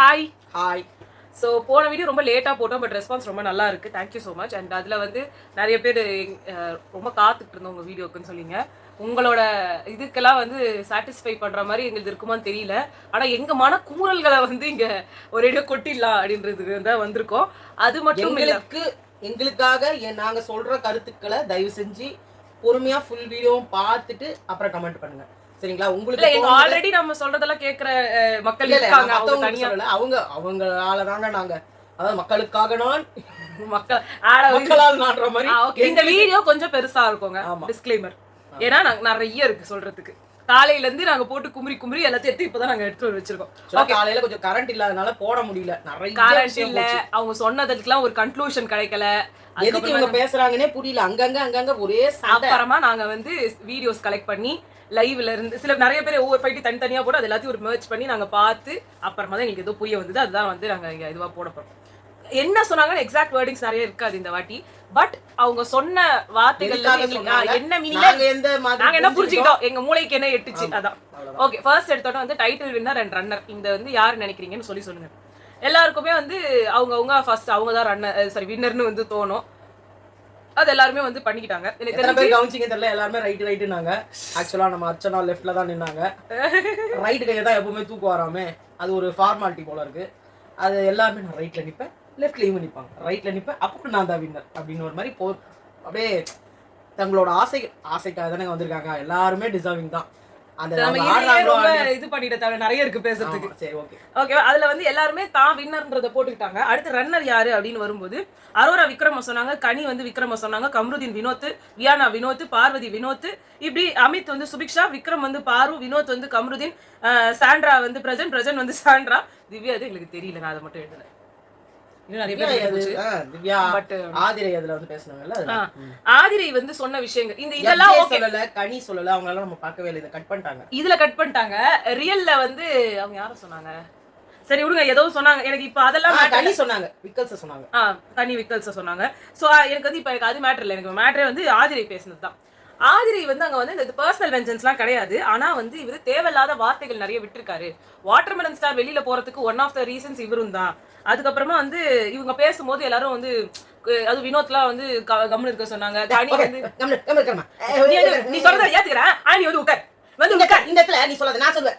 Hi. Hi. So போன video ரொம்ப லேட்டாக போட்டோம், பட் ரெஸ்பான்ஸ் ரொம்ப நல்லா இருக்கு. Thank you so much. அண்ட் அதில் வந்து நிறைய பேர் ரொம்ப காத்துட்டு இருந்தோம் உங்கள் வீடியோக்குன்னு சொல்லிங்க. உங்களோட இதுக்கெல்லாம் வந்து சாட்டிஸ்ஃபை பண்ணுற மாதிரி எங்களுக்கு இருக்குமான்னு தெரியல. ஆனால் எங்கள் மன குமுறல்களை வந்து இங்கே ஒரு இடம் கொட்டிடலாம் அப்படின்றதுக்கு தான் வந்திருக்கோம். அது மட்டும் எங்களுக்காக நாங்கள் சொல்கிற கருத்துக்களை தயவு செஞ்சு பொறுமையாக ஃபுல் வீடியோவும் பார்த்துட்டு அப்புறம் கமெண்ட் பண்ணுங்க, சரிங்களா? உங்களுக்கு ஆல்ரெடி நம்ம சொல்றதெல்லாம் கேக்குற மக்கள் இருக்காங்க. அவங்க அவங்களால தாங்க நாங்க, அதாவது மக்களுக்காக நான் மக்களால் நாடுற மாதிரி இந்த வீடியோ கொஞ்சம் பெருசா இருக்குங்க. டிஸ்க்ளைமர், ஏன்னா நிறைய இருக்கு சொல்றதுக்கு. காலையில இருந்து நாங்க போட்டு குமரி எல்லாத்தையும் எடுத்து இப்பதான் நாங்க எடுத்து வச்சிருக்கோம். காலையில கொஞ்சம் கரண்ட் இல்லாதனால போட முடியல. நிறைய கரண்ட் இல்ல, அவங்க சொன்னதுக்கெல்லாம் ஒரு கன்க்ளூஷன் கிடைக்கல, எதுக்கு இவங்க பேசுறாங்கன்னே புரியல. அங்கங்க ஒரே அப்புறமா நாங்க வந்து வீடியோஸ் கலெக்ட் பண்ணி லைவ்ல இருந்து சில நிறைய பேர் ஒவ்வொரு ஃபைட்டு தனித்தனியா போட்டு அது எல்லாத்தையும் ஒரு மெர்ஜ் பண்ணி நாங்க பார்த்து அப்புறமா தான் எங்களுக்கு ஏதோ புரிய வந்தது. அதுதான் வந்து நாங்க இங்க இதுவா போட போறோம். என்ன சொன்னாங்கன்னு எக்ஸாக்ட் வேர்டிங்ஸ் நிறைய இருக்காது இந்த வாட்டி. பட் அவங்க சொன்ன வார்த்தைகள் என்ன மீனிங், நாங்க என்ன புரிஞ்சுக்கிட்டோம், எங்க மூளைக்கு என்ன எட்டுச்சு அதான். ஓகே, ஃபர்ஸ்ட் எடுத்தோட வந்து டைட்டில் வின்னர் அண்ட் ரன்னர். இந்த வந்து யாரு நினைக்கிறீங்கன்னு சொல்லுங்க. எல்லாருக்குமே வந்து அவங்க ஃபர்ஸ்ட் அவங்க தான் ரன்னர் சாரி வின்னர்னு வந்து தோணும். அது எல்லாருமே வந்து பண்ணிக்கிட்டாங்க. கவுன்சிங்க தெரியல, எல்லாருமே ரைட்டுனாங்க. ஆக்சுவலா நம்ம அர்ச்சனா லெஃப்ட்ல தான் நின்னாங்க. ரைட்டு கையை தான் எப்பவுமே தூக்கு வராமே, அது ஒரு ஃபார்மாலிட்டி போல இருக்கு. அது எல்லாருமே நான் ரைட்ல நிப்பேன், லெஃப்ட்லயும் நிப்பாங்க. ரைட்ல நிப்பேன், அப்போ நான் தான் வின்னர் அப்படின்னு ஒரு மாதிரி அப்படியே தங்களோட ஆசைக்காக தானே வந்திருக்காங்க. எல்லாருமே டிசர்விங் தான். இது பண்ணிட்ட நிறைய இருக்கு பேசுறதுக்கு. சரி, ஓகே ஓகேவா. அதுல வந்து எல்லாருமே தான் வின்னர்ன்றத போட்டுக்கிட்டாங்க. அடுத்து ரன்னர் யாரு அப்படின்னு வரும்போது அரோரா விக்ரம சொன்னாங்க, கனி வந்து விக்ரம சொன்னாங்க, கம்ருதீன் வினோத், வியானா வினோத், பார்வதி வினோத், இப்படி அமித் வந்து சுபிக்ஷா, விக்ரம் வந்து பாரு, வினோத் வந்து கம்ருதீன், சாண்ட்ரா வந்து பிரஜன் வந்து சாண்ட்ரா, திவ்யா அது எங்களுக்கு தெரியல, நான் அதை மட்டும் எழுதல. ஆதிரை வந்து சொன்ன விஷயங்கள் இந்த இதெல்லாம் சொல்லல, கனி சொல்லல, அவங்க எல்லாம் நம்ம பார்க்கவே இல்லை, இத கட் பண்ணிட்டாங்க. இதுல கட் பண்ணிட்டாங்க. ரியல்ல வந்து அவங்க யாரும் சொன்னாங்க, சரி விடுங்க, ஏதோ சொன்னாங்க. எனக்கு இப்ப அதெல்லாம் கனி சொன்னாங்க, விக்கல்ஸ் சொன்னாங்க. கனி விக்கல்ஸ் சொன்னாங்க. சோ எனக்கு வந்து இப்ப அது மேட்டர் இல்லை. எனக்கு மேட்டரே வந்து ஆதிரை பேசினதுதான். ஆதிரை வந்து அங்க வந்து இந்த பர்சனல் வெஞ்சன்ஸ்லாம் கிடையாது. ஆனா வந்து இவரு தேவையில்லாத வார்த்தைகள் நிறைய விட்டுருக்காரு. வாட்டர்மெலன் ஸ்டார் வெளியில போறதுக்கு ஒன் ஆஃப் த ரீசன்ஸ் இவரும் தான். அதுக்கப்புறமா வந்து இவங்க பேசும்போது எல்லாரும் வந்து அது வினோத்லாம் வந்து கம்னு இருக்க சொன்னாங்க. கனி வந்து நீ சொல்றத ஏத்துக்கிறேன், ஆனா நீ வந்து உட்கார் வந்து இந்த இடத்துல நீ சொல்லாத, நான் சொல்லுவேன்.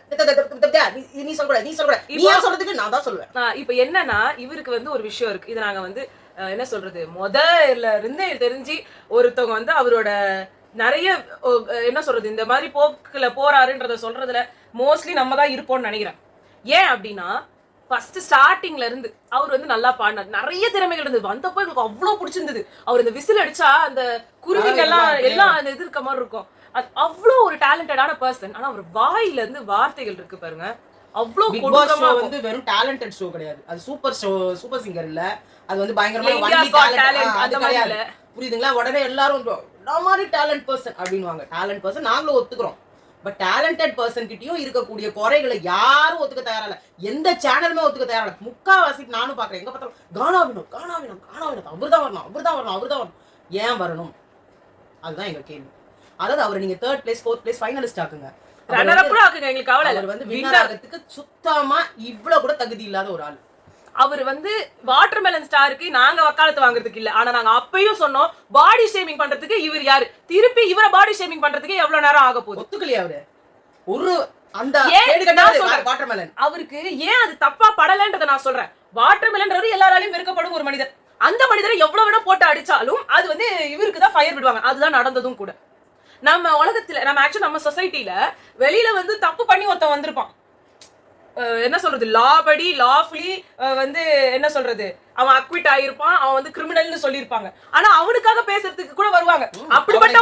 நீ சொல்ற நீ சொல்றதுக்கு நான் தான் சொல்லுவேன். இப்போ என்னன்னா இவருக்கு வந்து ஒரு விஷயம் இருக்கு. இது நாங்க வந்து என்ன சொல்றது, முதல்ல இருந்தே தெரிஞ்சு ஒருத்தவங்க வந்து அவரோட நிறைய என்ன சொல்றது இந்த மாதிரி போக்குல போறாருன்றத சொல்றதுல மோஸ்ட்லி நம்ம தான் இருப்போம்னு நினைக்கிறேன். ஏன் அப்படின்னா ஃபர்ஸ்ட் ஸ்டார்டிங்ல இருந்து அவர் வந்து நல்லா பாடினார், நிறைய திறமைகள் இருந்தது. வந்தப்போ எங்களுக்கு அவ்வளவு பிடிச்சிருந்தது. அவர் இந்த விசில் அடிச்சா அந்த குருவிகள்லாம் எல்லாம் அந்த இது இருக்க மாதிரி இருக்கும். அது அவ்வளோ ஒரு டேலண்டடான பர்சன். ஆனா அவர் வாயில இருந்து வார்த்தைகள் இருக்கு பாருங்க, அவ்வளவு கொடூரமா வந்து வெறும் டேலண்டட் ஷோ கிடையாது. அது சூப்பர் ஷோ, சூப்பர் சிங்கர் இல்ல. அது வந்து பயங்கரமான புரியுதுங்களா? உடனே எல்லாரும் இந்த மாதிரி டேலண்ட் பர்சன் அப்படின்வாங்க. டேலண்ட் பர்சன் நாங்களும் ஒத்துக்கிறோம். பட் டேலண்டட் பர்சன் கிட்டயும் இருக்கக்கூடிய குறைகளை யாரும் ஒத்துக்க தயாரில்ல. எந்த சேனலுமே ஒத்துக்க தயாரில்ல. முக்காவாசி நானும் பாக்குறேன், எங்க பார்த்தாலும் கானா வினோத் அவர்தான் வரணும். ஏன் வரணும்? அதுதான் எங்க கேள்வி. அதாவது அவர் நீங்க 3rd place 4th place finalist ஆக்குங்க, அவர் வந்து வின்னர் ஆகிறதுக்கு சுத்தமா இவ்வளவு கூட தகுதி இல்லாத ஒரு ஆள். அவர் வந்து வாட்டர்மெலன் ஸ்டாருக்கு நாங்க வக்காலத்து வாங்குறதுக்கு இல்ல. ஆனா நாங்க அப்பயும் சொன்னோம், பாடி ஷேமிங் பண்றதுக்கு இவர் யாரு, திருப்பி இவரை பாடி ஷேமிங் பண்றதுக்கு எவ்வளவு நேரம் ஆக போகுது? ஒத்துக்கலையா அவரு? ஒரு அந்த வாட்டர்மெலன் அவருக்கு ஏன் அது தப்பா படலன்றத நான் சொல்றேன். வாட்டர்மெலன்றது எல்லாராலையும் வெறுக்கப்படும் ஒரு மனிதர். அந்த மனிதரை எவ்வளவு விட போட்டு அடிச்சாலும் அது வந்து இவருக்கு தான் ஃபயர் விடுவாங்க. அதுதான் நடந்ததும் கூட. நம்ம உலகத்துல நம்ம சொசைட்டில வெளியில வந்து தப்பு பண்ணி ஒருத்தன் வந்திருப்பான், என்ன சொல்றது, லாஃபுல்லி வந்து என்ன சொல்றது, அவன் அக்விட் ஆயிருப்பான், அவன் வந்து கிரிமினல்னு சொல்லியிருப்பாங்க. ஆனா அவனுக்காக பேசுறதுக்கு கூட வருவாங்க. அப்படிப்பட்ட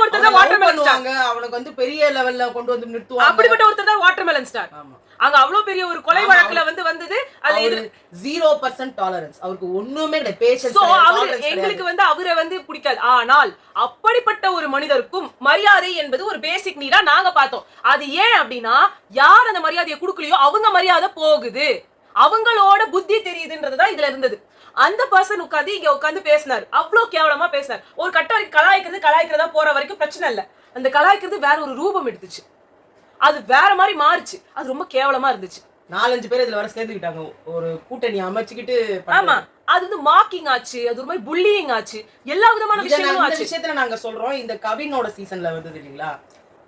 ஒருத்தர் தான் வாட்டர்மெலன் ஸ்டார். அவனுக்கு வந்து பெரிய லெவல்ல கொண்டு வந்து நிறுத்துவாங்க. அப்படிப்பட்ட ஒருத்தர் தான் வாட்டர்மெலன் ஸ்டார். அங்க அவ்வளவு பெரிய ஒரு கொலை வழக்குல வந்து வந்தது. அது 0% டாலரன்ஸ். அவருக்கு ஒண்ணுமே கிடையாது, பேஷன்ஸ். சோ எங்களுக்கு வந்து அவரை வந்து பிடிக்காது. ஆனால் அப்படிப்பட்ட ஒரு மனிதருக்கும் மரியாதை என்பது ஒரு பேசிக் நீடா நாங்க பார்த்தோம். அது ஏன் அப்படின்னா யார் அந்த மரியாதையை கொடுக்கலையோ அவங்க மரியாதை போகுது, அவங்களோட புத்தி தெரியுதுன்றதுதான் இதுல இருந்தது. அந்த பர்சன் உட்காந்து இங்க உட்காந்து பேசினார், அவ்வளவு கேவலமா பேசினார். ஒரு கட்ட வரைக்கும் கலாய்க்கிறதா போற வரைக்கும் பிரச்சனை இல்ல. அந்த கலாய்க்கிறது வேற ஒரு ரூபம் எடுத்துச்சு, அது வேற மாதிரி மாறுச்சு. அது ரொம்ப கேவலமா இருந்துச்சு. 4-5 பேர் இதுல வர சேர்ந்துக்கிட்டாங்க, ஒரு கூட்டணி அமைச்சுக்கிட்டு. ஆமா, அது வந்து மார்க்கிங் ஆச்சு, அது ஒரு மாதிரி புல்லிங் ஆச்சு, எல்லா விதமான விஷயங்களும் ஆச்சு. இந்த விஷயத்துல நாங்க சொல்றோம், இந்த கவினோட சீசன்ல வந்தது இல்லீங்களா,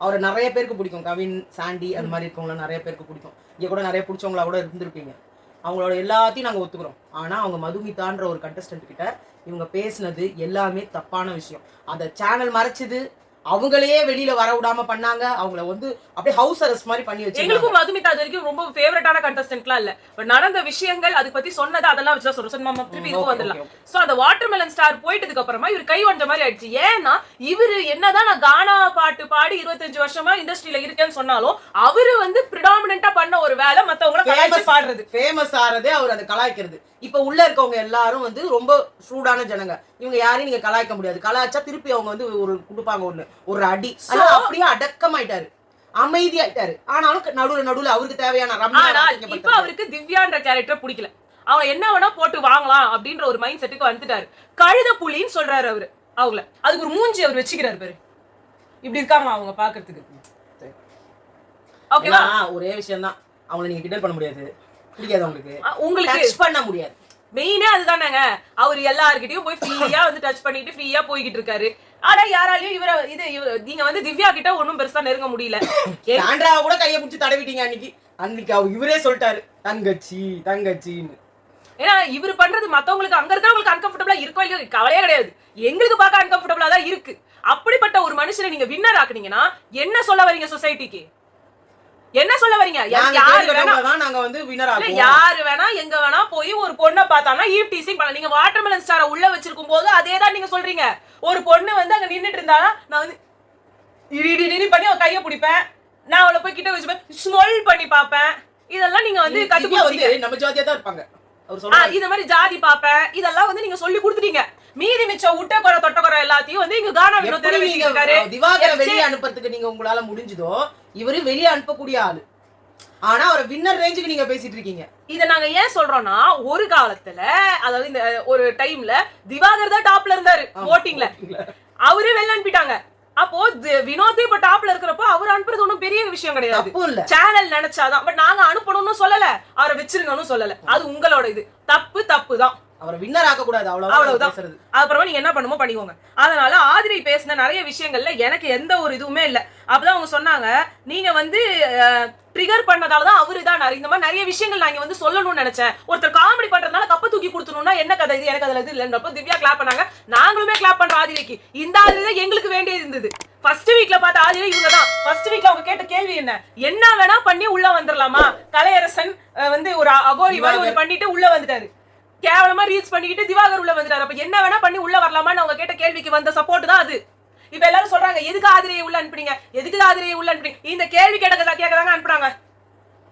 அவரை நிறைய பேருக்கு பிடிக்கும். கவின், சாண்டி அந்த மாதிரி இருக்கவங்கள நிறைய பேருக்கு பிடிக்கும். இங்க கூட நிறைய பிடிச்சவங்களா கூட இருந்திருப்பீங்க. அவங்களோட எல்லாத்தையும் நாங்க ஒத்துக்கிறோம். ஆனா அவங்க மதுமிதான்ற ஒரு கண்டஸ்டன்ட் கிட்ட இவங்க பேசினது எல்லாமே தப்பான விஷயம். அந்த சேனல் மறைச்சது, அவங்களையே வெளியில வர விடாம பண்ணாங்க. அவங்கள வந்து அப்படியே ஹவுஸ் அரெஸ்ட் மாதிரி பண்ணி வச்சு. எங்களுக்கும் மதுமிதா அது வரைக்கும் ரொம்ப ஃபேவரட்டான கண்டஸ்டன்ட்லாம் இல்ல. பட் நடந்த விஷயங்கள் அதை பத்தி சொன்னது அதெல்லாம் வச்சு தான் சொல்றோம். நம்ம திருப்பி இதுக்கு வந்துடலாம். சோ அந்த வாட்டர்மெலன் ஸ்டார் போயிட்டதுக்கு அப்புறமா இவர் கை வந்த மாதிரி ஆயிடுச்சு. ஏன்னா இவரு என்னதான் நான் கானா பாட்டு பாடி 25 வருஷமா இண்டஸ்ட்ரியில இருக்கேன்னு சொன்னாலும் அவரு வந்து பிரிடாமினன்ட்டா பண்ண ஒரு வேலை மத்தவங்கள கலாய்ச்சி பாடுறது, ஃபேமஸ் ஆறதே அவர் அதை கலாய்க்கிறது. இப்ப உள்ள இருக்கவங்க எல்லாரும் வந்து ரொம்ப சூடான ஜனங்க. இவங்க யாரையும் நீங்க கலாய்க்க முடியாது. கலாய்ச்சா திருப்பி அவங்க வந்து ஒரு கொடுப்பாங்க ஒரு அடி. அப்படியே அடக்கமாயிட்டாரு, அமைதியாயிட்டாரு. ஆனாலும் நடுவுல அவருக்கு தேவையான இப்ப அவருக்கு திவ்யான்ற கேரக்டர் பிடிக்கல. அவன் என்ன வேணா போட்டு வாங்கலாம் அப்படின்ற ஒரு மைண்ட் செட்டுக்கு வந்துட்டாரு. கழுத புலின்னு சொல்றாரு அவரு. அவங்கள அதுக்கு ஒரு மூஞ்சி அவர் வச்சுக்கிறாரு பாரு. இப்படி இருக்காங்க அவங்க பாக்குறதுக்கு. ஓகேவா? ஒரே விஷயம் தான், அவங்கள நீங்க கிண்டல் பண்ண முடியாது, பிடிக்காது உங்களுக்கு டச் பண்ண முடியாது. மெயினே அதுதானங்க. அவர் எல்லார்கிட்டயும் போய் ஃப்ரீயா வந்து டச் பண்ணிட்டு ஃப்ரீயா போய்கிட்டு இருக்காரு. ஆனா யாராலையும் நீங்க வந்து திவ்யா கிட்ட ஒண்ணும் பெருசா நெருங்க முடியல. சாண்ட்ராவை கூட கையை பிடிச்சி தடவிட்டீங்க அன்னைக்கு இவரே சொல்லிட்டாரு தங்கச்சின்னு. ஏன்னா இவரு பண்றது மத்தவங்களுக்கு அங்க இருக்கவங்களுக்கு அன்கம்ஃபர்டபிளா இருக்கோ இல்லையோ கவலையே கிடையாது. எங்களுக்கு பார்க்க அன்கம்ஃபர்டபிளா தான் இருக்கு. அப்படிப்பட்ட ஒரு மனுஷனை நீங்க வின்னர் ஆக்குனீங்கன்னா என்ன சொல்ல வரீங்க சொசைட்டிக்கு? என்ன சொல்ல வரீங்க? யாரு வேணா எங்க வேணா போய் ஒரு பொண்ணை பார்த்தானா ஈவ் டீசிங் பண்ண. நீங்க வாட்டர்மெலன் ஸ்டாரை உள்ள வச்சிருக்கும் போது அதேதான் நீங்க சொல்றீங்க. ஒரு பொண்ணு வந்து அங்க நின்னுட்டு இருந்தா நான் வந்து இடி பண்ணி அவ கையை பிடிப்பேன், நான் அவளை போய் கிட்ட வச்சுப்பேன், ஸ்மெல் பண்ணி பாப்பேன். இதெல்லாம் நீங்க வந்து கட்டுப்பாடு நம்ம ஜாதியா தான் இருப்பாங்க. இந்த மாதிரி ஜாதி பாப்பேன், இதெல்லாம் வந்து நீங்க சொல்லி கொடுத்துட்டீங்க. மீதி மிச்சம் உட்ட குறை தொட்ட குறை எல்லாத்தையும் வந்து இங்க கானா வினோத் தெரிவிச்சிருக்காரு. திவாகரை வெளியே அனுப்புறதுக்கு நீங்க உங்களால முடிஞ்சதோ, இவரு வெளியே அனுப்பக்கூடிய ஆளு. ஆனா ஒரு வின்னர் ரேஞ்சுக்கு நீங்க பேசிட்டு இருக்கீங்க. இத நாங்க ஏன் சொல்றோம்னா, ஒரு காலத்துல அதாவது இந்த ஒரு டைம்ல திவாகர் தான் டாப்ல இருந்தாரு votingல. அவரே வெளிய அனுப்பிட்டாங்க. அப்போ வினோத் இப்ப டாப்ல இருக்கிறப்போ அவர் அனுப்புறது ஒன்றும் பெரிய விஷயம் கிடையாது. சேனல் நினைச்சாதான். பட் நாங்க அனுப்பணும்னு சொல்லல, அவரை வச்சிருங்கன்னு சொல்லல. அது உங்களோட இது தப்பு தான். அவரை வின்னர் ஆக்க கூடாது, அவ்வளவுதான். அப்புறமா நீங்க என்ன பண்ணுமோ பண்ணிக்கோங்க. அதனால ஆதிரை பேசின நிறைய விஷயங்கள்ல எனக்கு எந்த ஒரு இதுவுமே இல்ல. அப்பதான் அவங்க சொன்னாங்க, நீங்க வந்து ட்ரிகர் பண்ணதாலதான் அவரு தான் இந்த மாதிரி நிறைய விஷயங்கள் நான் வந்து சொல்லணும்னு நினைச்சேன். ஒருத்தர் காமெடி பண்றதுனால கப்ப தூக்கி கொடுத்தணும்னா என்ன கதை இது, எனக்கு அதுல இது இல்லைன்றப்ப திவ்யா கிளாப் பண்ணாங்க. நாங்களுமே கிளாப் பண்ற ஆதிரைக்கு. இந்த ஆதிரை எங்களுக்கு வேண்டியது இருந்தது. ஃபர்ஸ்ட் வீக்ல பார்த்த ஆதிரை இவங்க தான். ஃபர்ஸ்ட் வீக்ல அவங்க கேட்ட கேள்வி என்ன வேணா பண்ணி உள்ள வந்துடலாமா? கலையரசன் வந்து ஒரு அகோரி மாதிரி பண்ணிட்டு உள்ள வந்துட்டாரு. கேவலமா ரீல்ஸ் பண்ணிக்கிட்டு திவாகர் உள்ள வந்துட்டாரு. அப்ப என்ன வேணா பண்ணி உள்ள வரலாமான்னு அவங்க கேட்ட கேள்விக்கு வந்த சப்போர்ட் தான் அது. இப்ப எல்லாரும் சொல்றாங்க, எதுக்கு ஆதிரையை உள்ள அனுப்புறீங்க, எதுக்கு ஆதிரையை உள்ள அனுப்புறீங்க? இந்த கேள்வி கேட்கதாங்க அனுப்புறாங்க.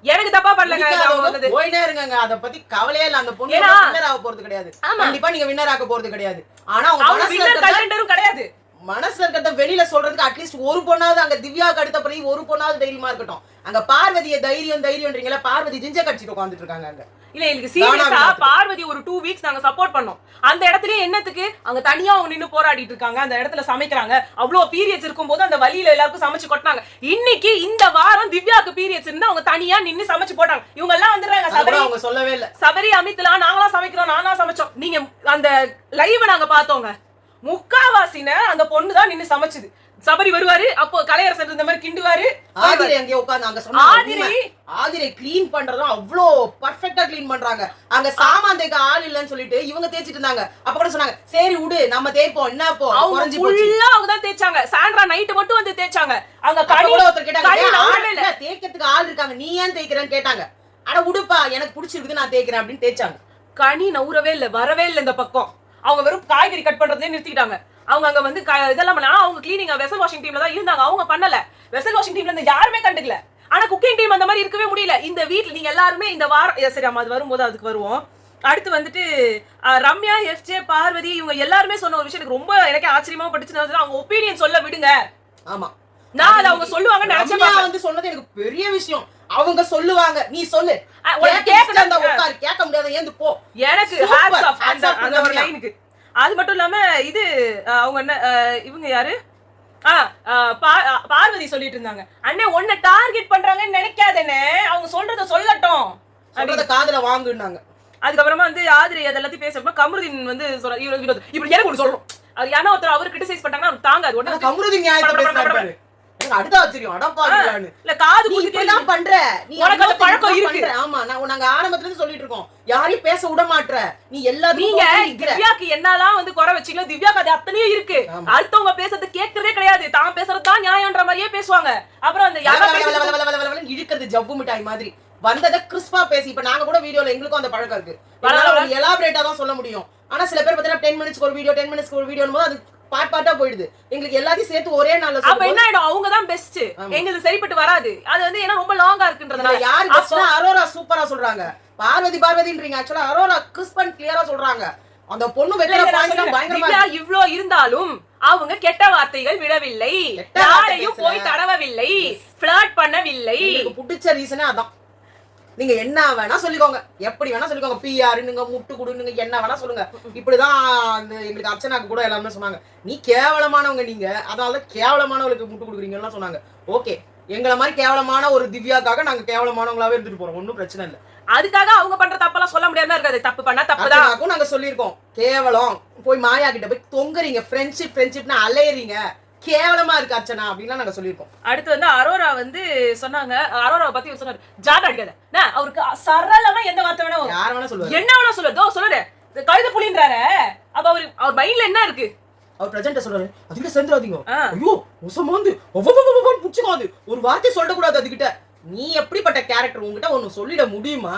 எனக்கு தப்பா பண்ணலங்க. போயிட்டே இருங்க, அத பத்தி கவலையே இல்ல. அந்த பொண்ணு வின்னர் ஆக போறது கிடையாது. கண்டிப்பா நீங்க வின்னர் ஆக போறது கிடையாது. ஆனா அவங்க வின்னர் கண்டெண்டரும் கிடையாது. மனசுல இருக்கிறத வெளியில சொல்றதுக்கு அட்லீஸ்ட் ஒரு பொண்ணாவது அங்க திவ்யாவுக்கு அடுத்த பிறகு ஒரு பொண்ணாவது தைரியமா இருக்கட்டும். அங்க பார்வதிய தைரியம்ன்றீங்களா? பார்வதி ஜிஞ்ச கட்சிட்டு உட்கார்ந்துட்டு இருக்காங்க அங்க. இல்ல எனக்கு சீரியஸா பார்வதி ஒரு 2 வீக்ஸ் நாங்க சப்போர்ட் பண்ணோம். அந்த இடத்துலயே என்னத்துக்கு அங்க தனியா அவங்க நின்னு போராடிட்டு இருக்காங்க, அந்த இடத்துல சமைக்கிறாங்க. அவ்வளவு பீரியட்ஸ் இருக்கும்போது அந்த வழியில எல்லாருக்கும் சமைச்சு கொட்டாங்க. இன்னைக்கு இந்த வாரம் திவ்யாக்கு பீரியட்ஸ் இருந்தா அவங்க தனியா நின்னு சமைச்சு போட்டாங்க. இவங்க எல்லாம் வந்துடுறாங்க. சபரி அவங்க சொல்லவே இல்ல. சபரி அமித்லாம் நாங்களா சமைக்கிறோம், நானா சமைச்சோம். நீங்க அந்த லைவ் நாங்க பார்த்தோங்க, முக்காவாசின அந்த பொண்ணு தான் நின்னு சமைச்சுது. சபரி வருவாரு, அப்போ கலையரசன் இந்த மாதிரி கிண்டுவாரு. ஆதிரை அங்கே உட்கார்ந்து அங்க சொன்னாங்க, ஆதிரை க்ளீன் பண்றதும் அவ்ளோ பெர்ஃபெக்ட்டா க்ளீன் பண்றாங்க. அங்க சாமான் தேய்க்க ஆள் இல்லன்னு சொல்லிட்டு இவங்க தேய்ச்சிட்டு இருந்தாங்க. அப்ப கூட சொன்னாங்க, சரி விடு நம்ம தேய்ப்போம், என்ன போ குறஞ்சி போச்சு. ஃபுல்லா அவங்க தான் தேய்ச்சாங்க. சாண்ட்ரா நைட் மட்டும் வந்து தேய்ச்சாங்க. அங்க கூட ஒருத்தர் கேட்டாங்க, தேய்க்கிறதுக்கு ஆள் இருக்காங்க, நீ ஏன் தேய்க்கிறன்னு கேட்டாங்க. அட உடுப்பா, எனக்கு பிடிச்சிருக்குது நான் தேய்க்கிறேன் அப்படின்னு தேய்ச்சாங்க. கனி நவுறவே இல்ல, வரவே இல்ல இந்த பக்கம். அவங்க வெறும் காய்கறி கட் பண்றதே நிறுத்திட்டாங்க. அவங்க அங்க வந்து இதெல்லாம் பண்ணா அவங்க கிளீனிங் வெசல் வாஷிங் டீம்ல தான் இருந்தாங்க. அவங்க பண்ணல. வெசல் வாஷிங் டீம்ல இருந்து யாருமே கண்டுக்கல. ஆனா குக்கிங் டீம் அந்த மாதிரி இருக்கவே முடியல. இந்த வீட்ல நீங்க எல்லாருமே இந்த வாரம் சரி அது வரும்போது அதுக்கு வருவோம். அடுத்து வந்துட்டு ரம்யா, எஃப்ஜே, பார்வதி இவங்க எல்லாருமே சொன்ன ஒரு விஷயம் எனக்கு ரொம்ப எனக்கு ஆச்சரியமா பட்டுச்சு. அவங்க ஒப்பீனியன் சொல்ல விடுங்க. ஆமா, நான் அதை அவங்க சொல்லுவாங்க நினைச்சேன். வந்து சொன்னது எனக்கு பெரிய விஷயம். அவங்க சொல்லுவாங்க, நீ சொல்லு. கேட்க முடியாது, ஏந்து போ. எனக்கு ஹேட்ஸ் ஆஃப் அந்த ஒரு லைனுக்கு. அது மட்டும் இல்லாம இது அவங்க என்ன இவங்க யாரு பார்வதி சொல்லிட்டு இருந்தாங்க, அண்ணே உன்னை டார்கெட் பண்றாங்கன்னு நினைக்காதேனே, அவங்க சொல்றத சொல்லட்டும், காதுல வாங்குனாங்க. அதுக்கப்புறமா வந்து ஆதிரி அதெல்லாத்தையும் பேசுறப்ப கமருதீன் வந்து சொல்றாரு, இப்படி எனக்கு ஒண்ணு சொல்லணும், அது யாரோ ஒருத்தர் அவர் கிரிட்டிசைஸ் பண்றாங்கன்னா அவருக்கு தாங்காது. உடனே கமருதீன் நியாயத்தை பேசுறாரு. அடுத்த ஆச்சரியம், அடப்பான்னு இல்ல காது குத்தி எல்லாம் பண்ற, நீ உனக்கு அந்த பழக்கம் இருக்கு. ஆமா, நாங்க ஆரம்பத்துல இருந்து சொல்லிட்டு இருக்கோம், யாரையும் பேச விட மாட்ற நீ. எல்லாத்தையும் நீங்க திவ்யாக்கு என்னலாம் வந்து குறை வச்சீங்களோ திவ்யாக்கு அது அத்தனையும் இருக்கு. அடுத்தவங்க பேசுறது கேட்கறதே கிடையாது, தான் பேசுறதுதான் நியாயம்ன்ற மாதிரியே பேசுவாங்க. அப்புறம் அந்த இழுக்கிறது ஜவ்வு மிட்டாய் மாதிரி வந்ததை கிறிஸ்பா பேசி. இப்ப நாங்க கூட வீடியோல எங்களுக்கும் அந்த பழக்கம் இருக்கு, எலாபரேட்டா தான் சொல்ல முடியும். ஆனா சில பேர் பாத்தீங்கன்னா 10 மினிட்ஸ்க்கு ஒரு வீடியோ 10 மினிட்ஸ்க்கு ஒரு வீடியோன்னு போது அது பார்ட்டா போயிடுது. எங்களுக்கு எல்லாத்தையும் சேர்த்து ஒரே நாள்ல அப்ப என்ன ஆயிடும், அவங்க தான் பெஸ்ட், எங்களுக்கு சரிப்பட்டு வராது. அது வந்து ஏன்னா ரொம்ப லாங்கா இருக்குன்றதுனால யாரு பெஸ்ட்னா அரோரா சூப்பரா சொல்றாங்க, பார்வதின்றீங்க, ஆக்சுவலா அரோரா கிறிஸ்ப் அண்ட் கிளியரா சொல்றாங்க. அந்த பொண்ணு வெக்கற பாயிண்ட்லாம் பயங்கரமா. இவ்ளோ இருந்தாலும் அவங்க கெட்ட வார்த்தைகள் விடவில்லை, யாரையும் போய் தடவவில்லை, ஃப்ளர்ட் பண்ணவில்லை. எனக்கு பிடிச்ச ரீசனே அதான். நீங்க என்ன வேணா சொல்லிக்கோங்க, எப்படி வேணா சொல்லிக்கோங்க, பிஆர் நீங்க முட்டு கொடுங்க, என்ன வேணா சொல்லுங்க. இப்படிதான் எங்களுக்கு அர்ச்சனாக்கு கூட எல்லாமே சொன்னாங்க, நீ கேவலமானவங்க, நீங்க அதாவது கேவலமானவங்களுக்கு முட்டு கொடுக்குறீங்கன்னு சொன்னாங்க. ஓகே, எங்களை மாதிரி கேவலமான ஒரு திவ்யாக்காக நாங்க கேவலமானவங்களாவே இருந்துட்டு போறோம், ஒன்னும் பிரச்சனை இல்லை. அதுக்காக அவங்க பண்ற தப்பெல்லாம் சொல்ல முடியாம இருக்காது, தப்பு பண்ணா தப்புதான் நாங்க சொல்லியிருக்கோம். கேவலம், போய் மாயா கிட்ட போய் தொங்குறீங்க, ஃப்ரெண்ட்ஷிப்னு அலையறீங்க, கேவலமா இருக்கு அர்ச்சனா அப்படின்னு நாங்க சொல்லியிருக்கோம். அடுத்து வந்து அரோரா வந்து சொன்னாங்க, அரோராவை பத்தி சொன்னாரு, ஜாட அடிக்காத, அவருக்கு சரளமா எந்த வார்த்தை வேணா யார வேணா சொல்லுவாரு, என்ன வேணா சொல்லுவாரு, சொல்லுற கழுத புலின்றாரு. அப்ப அவர் மைண்ட்ல என்ன இருக்கு, அவர் பிரசன்ட் சொல்றாரு, அதுக்கிட்ட சேர்ந்துடாதீங்க, ஐயோ உசமாந்து புடிச்சுக்காது, ஒரு வார்த்தை சொல்லக்கூடாது அதுகிட்ட. நீ எப்படிப்பட்ட கேரக்டர், உங்ககிட்ட ஒண்ணு சொல்லிட முடியுமா?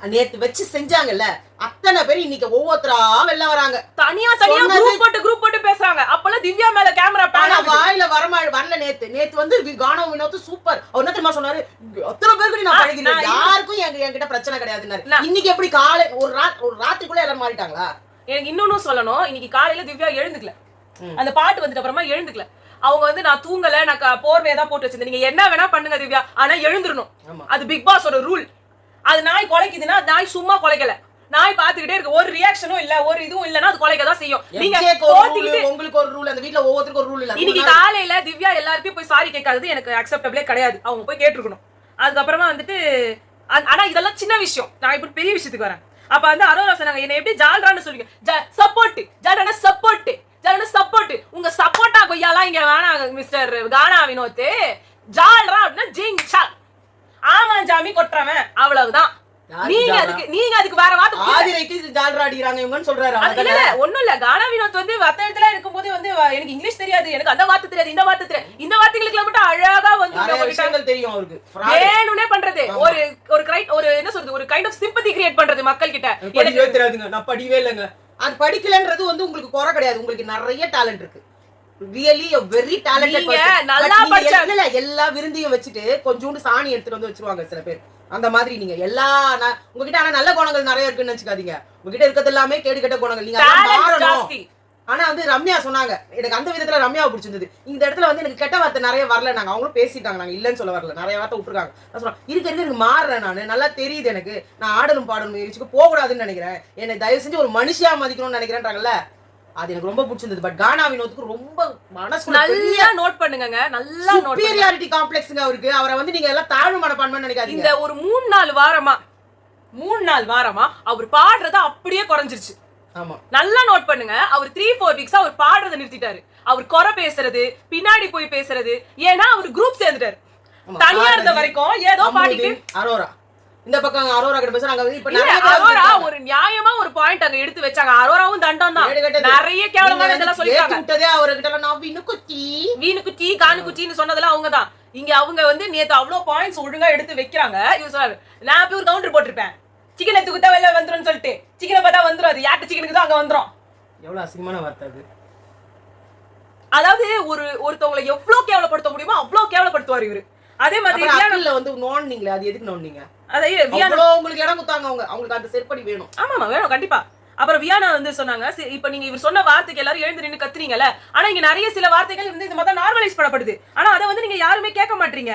நேத்து வச்சு செஞ்சாங்கல்ல அத்தனை பேர் இன்னைக்கு ஒவ்வொருத்தரா வெளில வராங்க, தனியா குரூப் போட்டு பேசுறாங்க. அப்பெல்லாம் திவ்யா மேல கேமரா பேனா வாயில வரல. நேத்து வந்து கானோ வினோத் சூப்பர், அவர் என்ன தெரியுமா சொன்னாரு, அத்தனை பேருக்கு நான் பழகிறேன், யாருக்கும் என்கிட்ட பிரச்சனை கிடையாதுன்னாரு. இன்னைக்கு எப்படி காலை ஒரு ராத்திரிக்குள்ள எல்லாரும் மாறிட்டாங்களா? எனக்கு இன்னொன்னு சொல்லணும், இன்னைக்கு காலையில திவ்யா எழுந்துக்கல, அந்த பாட்டு வந்துட்டு அப்புறமா எழுந்துக்கல. அவங்க வந்து நான் தூங்கல, நான் போர்வையை தான் போட்டு வச்சிருந்தேன், நீங்க என்ன வேணா பண்ணுங்க திவ்யா, ஆனா எழுந்துடணும், அது பிக் பாஸோட ரூல். அது நாய் குலைக்குதுன்னா நாய் சும்மா குலைக்கல, நாய் பாத்துக்கிட்டே இருக்கு, ஒரு ரியாக்ஷனும் இல்ல, ஒரு இதுவும் இல்லனா அது குலைக்க தான் செய்யும். நீங்க உங்களுக்கு ஒரு ரூல், அந்த வீட்ல ஒவ்வொருத்தருக்கு ஒரு ரூல் இல்ல. இன்னைக்கு காலையில திவ்யா எல்லாருக்கும் போய் சாரி கேட்காதது எனக்கு அக்செப்டபிளே கிடையாது, அவங்க போய் கேட்டிருக்கணும். அதுக்கப்புறமா வந்துட்டு ஆனா இதெல்லாம் சின்ன விஷயம், நான் இப்ப பெரிய விஷயத்துக்கு வரேன். அப்ப வந்து அரோரா சொன்னாங்க, என்ன எப்படி ஜால்ரான்னு சொல்லுங்க, சப்போர்ட் ஜால்ரான சப்போர்ட் உங்க சப்போர்ட்டா கொய்யாலாம் இங்க வேணாம் மிஸ்டர் கானா வினோத், ஜால்ரா அப்படின்னா ஜிங் சால் ஆமா ஜாமி கொட்டுறவன், அவ்வளவுதான். நீங்க அதுக்கு வேற வார்த்தை ஆதிரைக்கு ஜால்ரா அடிக்குறாங்க இவங்கன்னு சொல்றாரு. இல்ல ஒண்ணும் இல்ல, கானா வினோத் வந்து மத்த இடத்துல இருக்கும்போது வந்து எனக்கு இங்கிலீஷ் தெரியாது, எனக்கு அந்த வார்த்தை தெரியாது, இந்த வார்த்தை தெரியாது, இந்த வார்த்தைகளுக்கு மட்டும் அழகா வந்து விஷயங்கள் தெரியும் அவருக்கு, வேணும்னே பண்றது, ஒரு என்ன சொல்றது, ஒரு கைண்ட் ஆஃப் சிம்பத்தி கிரியேட் பண்றது மக்கள் கிட்ட. எனக்கு தெரியாதுங்க, நான் படிக்கவே இல்லைங்க. அது படிக்கலன்றது வந்து உங்களுக்கு குறை கிடையாது, உங்களுக்கு நிறைய டேலண்ட் இருக்கு, really a very talented person. நல்லா படிச்சல எல்லா விருந்தியும் வச்சிட்டு கொஞ்சூண்டு சாணி எடுத்துட்டு வந்து வச்சிருவாங்க சில பேர், அந்த மாதிரி நீங்க எல்லா உங்ககிட்ட ஆனா நல்ல குணங்கள் நிறைய இருக்குன்னு நினைச்சுக்காதீங்க, உங்ககிட்ட இருக்கிறது எல்லாமே கேடு கெட்ட குணங்கள், நீங்க மாறணும். ஆனா வந்து ரம்யா சொன்னாங்க, எனக்கு அந்த விதத்துல ரம்யாவை பிடிச்சிருந்தது, இந்த இடத்துல வந்து எனக்கு கெட்ட வார்த்தை நிறைய வரல, நாங்க அவங்களும் பேசிட்டாங்க, நாங்க இல்லன்னு சொல்ல வரல, நிறைய வார்த்தை விட்டுருக்காங்க. நான் சொன்னேன் எனக்கு மாறுறேன், நானு நல்லா தெரியுது, எனக்கு நான் ஆடணும் பாடணும் முயற்சிக்கு போக கூடாதுன்னு நினைக்கிறேன், என்னை தயவு செஞ்சு ஒரு மனுஷியா மதிக்கணும்னு நினைக்கிறேன்றாங்கல்ல, அது எனக்கு ரொம்ப பிடிச்சிருந்தது. பட் கானா வினோத்துக்கு ரொம்ப மனசுக்குள்ள நல்லா நோட் பண்ணுங்க, நல்லா சுப்பீரியாரிட்டி காம்ப்ளெக்ஸ்ங்க அவருக்கு, அவரை வந்து நீங்க எல்லாம் தாழ்வு மனப்பான்மைன்னு நினைக்காதீங்க. இந்த ஒரு 3-4 வாரமா அவர் பாடுறது அப்படியே குறைஞ்சிருச்சு. ஆமா, நல்லா நோட் பண்ணுங்க, அவர் 3-4 வீக்ஸா அவர் பாடுறதை நிறுத்திட்டாரு, அவர் குறை பேசுறது, பின்னாடி போய் பேசுறது, ஏன்னா அவர் குரூப் சேர்ந்துட்டாரு. தனியா இருந்த வரைக்கும் ஏதோ பாடிட்டு அரோரா இந்த பக்கம் அரோரா கிட்ட பேசுறாங்க. இப்ப அரோரா ஒரு நியாயமா ஒரு பாயிண்ட் அங்க எடுத்து வச்சாங்க, அரோராவும் தண்டம் தான், நிறைய கேவலமான இதெல்லாம் சொல்லிட்டாங்க. விட்டதே அவர்கிட்ட நான் வீணுக்குச்சி காணுக்குச்சின்னு சொன்னதெல்லாம் அவங்க தான். இங்க அவங்க வந்து நேத்து அவ்வளவு பாயிண்ட்ஸ் ஒழுங்கா எடுத்து வைக்கிறாங்க. இவர் சொல்றாரு, நான் போய் ஒரு கவுண்டர் போட்டிருப்பேன், சிக்கனை தூக்கிட்டா வெளில வந்துரும் சொல்லிட்டு, சிக்கனை பார்த்தா வந்துரும், அது யாட்டு சிக்கனுக்கு தான் அங்க வந்துரும். எவ்வளவு அசிங்கமான வார்த்தை அது. அதாவது ஒருத்தவங்களை எவ்வளவு கேவலப்படுத்த முடியுமோ அவ்வளவு கேவலப்படுத்துவார் இவரு. அதே மாதிரி வியானால வந்து நோன்னீங்களே, அது எதுக்கு நோன்னீங்க? அதே வியானா உங்களுக்கு இடம் கொடுத்தாங்க, அவங்களுக்கு அந்த செருப்படி வேணும். ஆமா வேணும் கண்டிப்பா. அப்புறம் வியானா வந்து சொன்னாங்க, இப்ப நீங்க இவர் சொன்ன வார்த்தைக்கு எல்லாரும் எழுந்து நின்னு கத்துறீங்கல்ல, ஆனா இங்க நிறைய சில வார்த்தைகள் வந்து இந்த மாதிரி நார்மலைஸ் பண்ணப்படுது, ஆனா அதை வந்து நீங்க யாருமே கேட்க மாட்டீங்க.